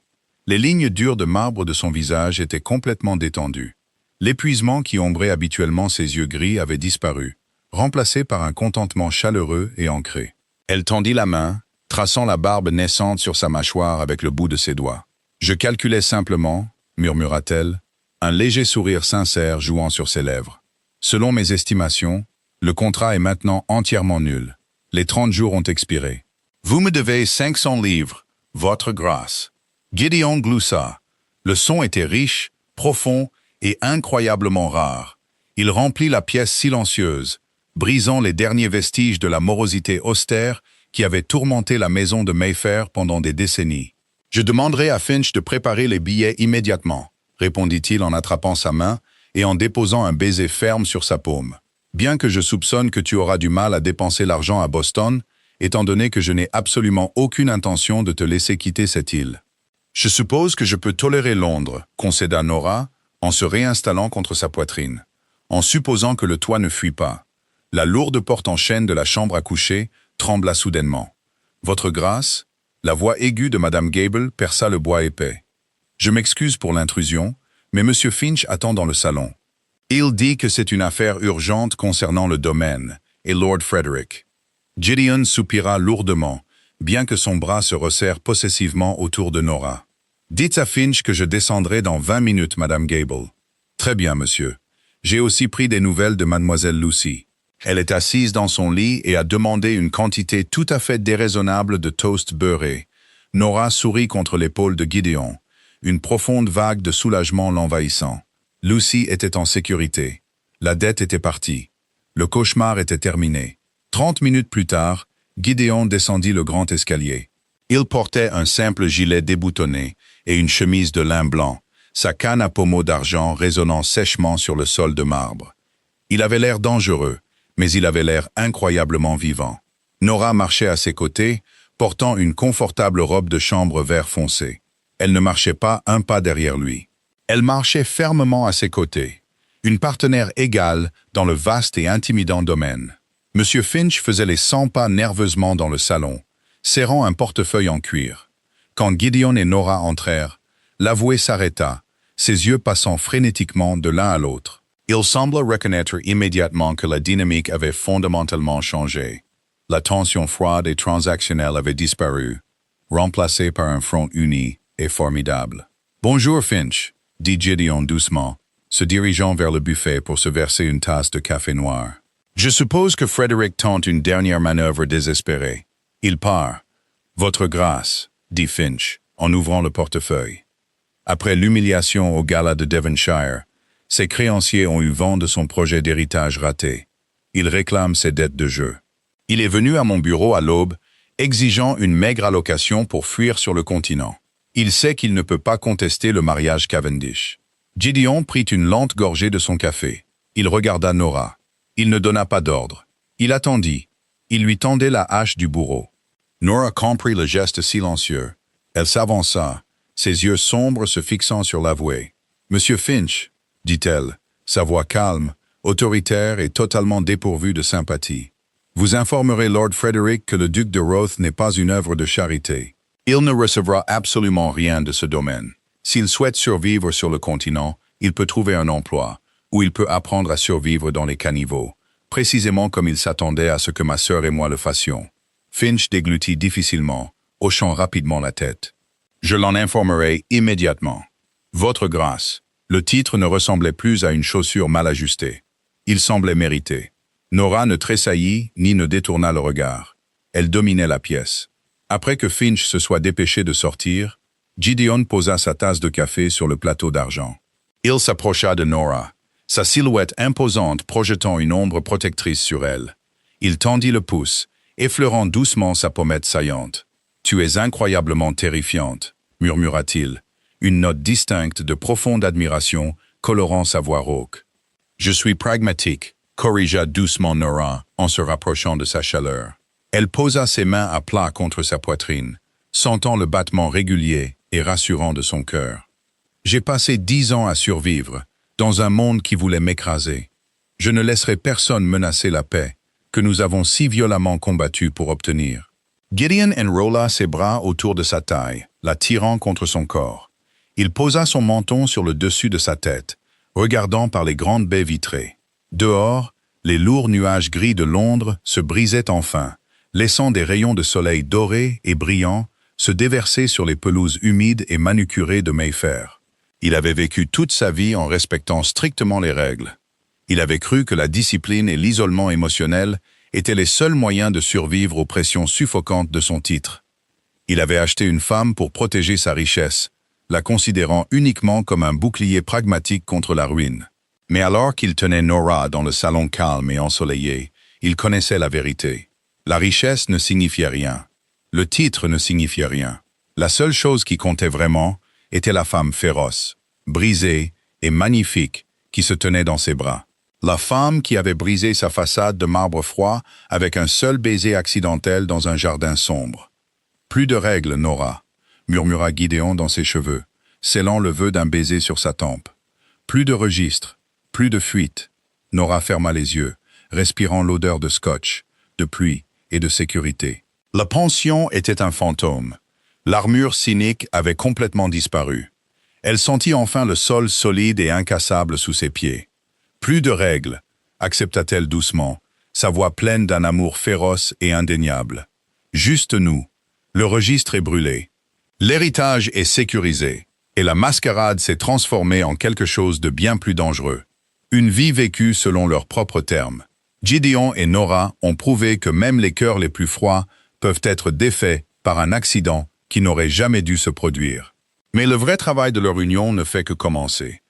A: Les lignes dures de marbre de son visage étaient complètement détendues. L'épuisement qui ombrait habituellement ses yeux gris avait disparu, remplacé par un contentement chaleureux et ancré. Elle tendit la main, traçant la barbe naissante sur sa mâchoire avec le bout de ses doigts. « Je calculais simplement, » murmura-t-elle, un léger sourire sincère jouant sur ses lèvres. « Selon mes estimations, le contrat est maintenant entièrement nul. Les 30 jours ont expiré. Vous me devez 500 livres, votre grâce. » Gideon gloussa. Le son était riche, profond et incroyablement rare. Il remplit la pièce silencieuse, brisant les derniers vestiges de la morosité austère qui avait tourmenté la maison de Mayfair pendant des décennies. « Je demanderai à Finch de préparer les billets immédiatement, » répondit-il en attrapant sa main et en déposant un baiser ferme sur sa paume. « Bien que je soupçonne que tu auras du mal à dépenser l'argent à Boston, étant donné que je n'ai absolument aucune intention de te laisser quitter cette île. » « Je suppose que je peux tolérer Londres, » concéda Nora, en se réinstallant contre sa poitrine, en supposant que le toit ne fuit pas. La lourde porte en chêne de la chambre à coucher trembla soudainement. « Votre grâce ?» La voix aiguë de Madame Gable perça le bois épais. « Je m'excuse pour l'intrusion, mais Monsieur Finch attend dans le salon. Il dit que c'est une affaire urgente concernant le domaine, et Lord Frederick. » Gideon soupira lourdement, bien que son bras se resserre possessivement autour de Nora. « Dites à Finch que je descendrai dans 20 minutes, Madame Gable. »« Très bien, monsieur. J'ai aussi pris des nouvelles de Mademoiselle Lucy. Elle est assise dans son lit et a demandé une quantité tout à fait déraisonnable de toast beurré. » Nora sourit contre l'épaule de Gideon, une profonde vague de soulagement l'envahissant. Lucy était en sécurité. La dette était partie. Le cauchemar était terminé. 30 minutes plus tard, Gideon descendit le grand escalier. Il portait un simple gilet déboutonné et une chemise de lin blanc, sa canne à pommeau d'argent résonnant sèchement sur le sol de marbre. Il avait l'air dangereux, mais il avait l'air incroyablement vivant. Nora marchait à ses côtés, portant une confortable robe de chambre vert foncé. Elle ne marchait pas un pas derrière lui. Elle marchait fermement à ses côtés, une partenaire égale dans le vaste et intimidant domaine. Monsieur Finch faisait les 100 pas nerveusement dans le salon, serrant un portefeuille en cuir. Quand Gideon et Nora entrèrent, l'avoué s'arrêta, ses yeux passant frénétiquement de l'un à l'autre. Il sembla reconnaître immédiatement que la dynamique avait fondamentalement changé. La tension froide et transactionnelle avait disparu, remplacée par un front uni et formidable. « Bonjour Finch », dit Gideon doucement, se dirigeant vers le buffet pour se verser une tasse de café noir. « Je suppose que Frederick tente une dernière manœuvre désespérée. Il part. Votre grâce, dit Finch, en ouvrant le portefeuille. Après l'humiliation au gala de Devonshire, ses créanciers ont eu vent de son projet d'héritage raté. Il réclame ses dettes de jeu. Il est venu à mon bureau à l'aube, exigeant une maigre allocation pour fuir sur le continent. Il sait qu'il ne peut pas contester le mariage Cavendish. Gideon prit une lente gorgée de son café. Il regarda Nora. Il ne donna pas d'ordre. Il attendit. Il lui tendait la hache du bourreau. Nora comprit le geste silencieux. Elle s'avança, ses yeux sombres se fixant sur l'avoué. « Monsieur Finch », dit-elle, sa voix calme, autoritaire et totalement dépourvue de sympathie. « Vous informerez Lord Frederick que le duc de Roth n'est pas une œuvre de charité. Il ne recevra absolument rien de ce domaine. S'il souhaite survivre sur le continent, il peut trouver un emploi, ou il peut apprendre à survivre dans les caniveaux, précisément comme il s'attendait à ce que ma sœur et moi le fassions. » Finch déglutit difficilement, hochant rapidement la tête. « Je l'en informerai immédiatement. Votre grâce. » Le titre ne ressemblait plus à une chaussure mal ajustée. Il semblait mérité. Nora ne tressaillit ni ne détourna le regard. Elle dominait la pièce. Après que Finch se soit dépêché de sortir, Gideon posa sa tasse de café sur le plateau d'argent. Il s'approcha de Nora, sa silhouette imposante projetant une ombre protectrice sur elle. Il tendit le pouce, effleurant doucement sa pommette saillante. « Tu es incroyablement terrifiante », murmura-t-il, une note distincte de profonde admiration colorant sa voix rauque. « Je suis pragmatique », corrigea doucement Nora en se rapprochant de sa chaleur. Elle posa ses mains à plat contre sa poitrine, sentant le battement régulier et rassurant de son cœur. « J'ai passé 10 ans à survivre, dans un monde qui voulait m'écraser. Je ne laisserai personne menacer la paix que nous avons si violemment combattu pour obtenir. » Gideon enrola ses bras autour de sa taille, la tirant contre son corps. Il posa son menton sur le dessus de sa tête, regardant par les grandes baies vitrées. Dehors, les lourds nuages gris de Londres se brisaient enfin, laissant des rayons de soleil dorés et brillants se déverser sur les pelouses humides et manucurées de Mayfair. Il avait vécu toute sa vie en respectant strictement les règles. Il avait cru que la discipline et l'isolement émotionnel étaient les seuls moyens de survivre aux pressions suffocantes de son titre. Il avait acheté une femme pour protéger sa richesse, la considérant uniquement comme un bouclier pragmatique contre la ruine. Mais alors qu'il tenait Nora dans le salon calme et ensoleillé, il connaissait la vérité. La richesse ne signifiait rien. Le titre ne signifiait rien. La seule chose qui comptait vraiment était la femme féroce, brisée et magnifique qui se tenait dans ses bras. La femme qui avait brisé sa façade de marbre froid avec un seul baiser accidentel dans un jardin sombre. « Plus de règles, Nora », murmura Gideon dans ses cheveux, scellant le vœu d'un baiser sur sa tempe. « Plus de registres, plus de fuite. » Nora ferma les yeux, respirant l'odeur de scotch, de pluie et de sécurité. La pension était un fantôme. L'armure cynique avait complètement disparu. Elle sentit enfin le sol solide et incassable sous ses pieds. « Plus de règles », accepta-t-elle doucement, sa voix pleine d'un amour féroce et indéniable. « Juste nous. Le registre est brûlé. L'héritage est sécurisé, et la mascarade s'est transformée en quelque chose de bien plus dangereux. Une vie vécue selon leurs propres termes. Gideon et Nora ont prouvé que même les cœurs les plus froids peuvent être défaits par un accident qui n'aurait jamais dû se produire. Mais le vrai travail de leur union ne fait que commencer.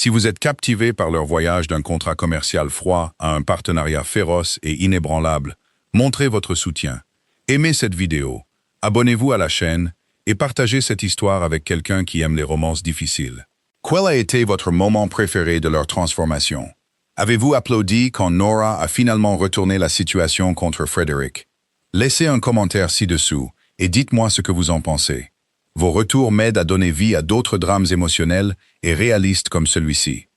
A: Si vous êtes captivé par leur voyage d'un contrat commercial froid à un partenariat féroce et inébranlable, montrez votre soutien. Aimez cette vidéo, abonnez-vous à la chaîne et partagez cette histoire avec quelqu'un qui aime les romances difficiles. Quel a été votre moment préféré de leur transformation? Avez-vous applaudi quand Nora a finalement retourné la situation contre Frederick? Laissez un commentaire ci-dessous et dites-moi ce que vous en pensez. Vos retours m'aident à donner vie à d'autres drames émotionnels et réalistes comme celui-ci.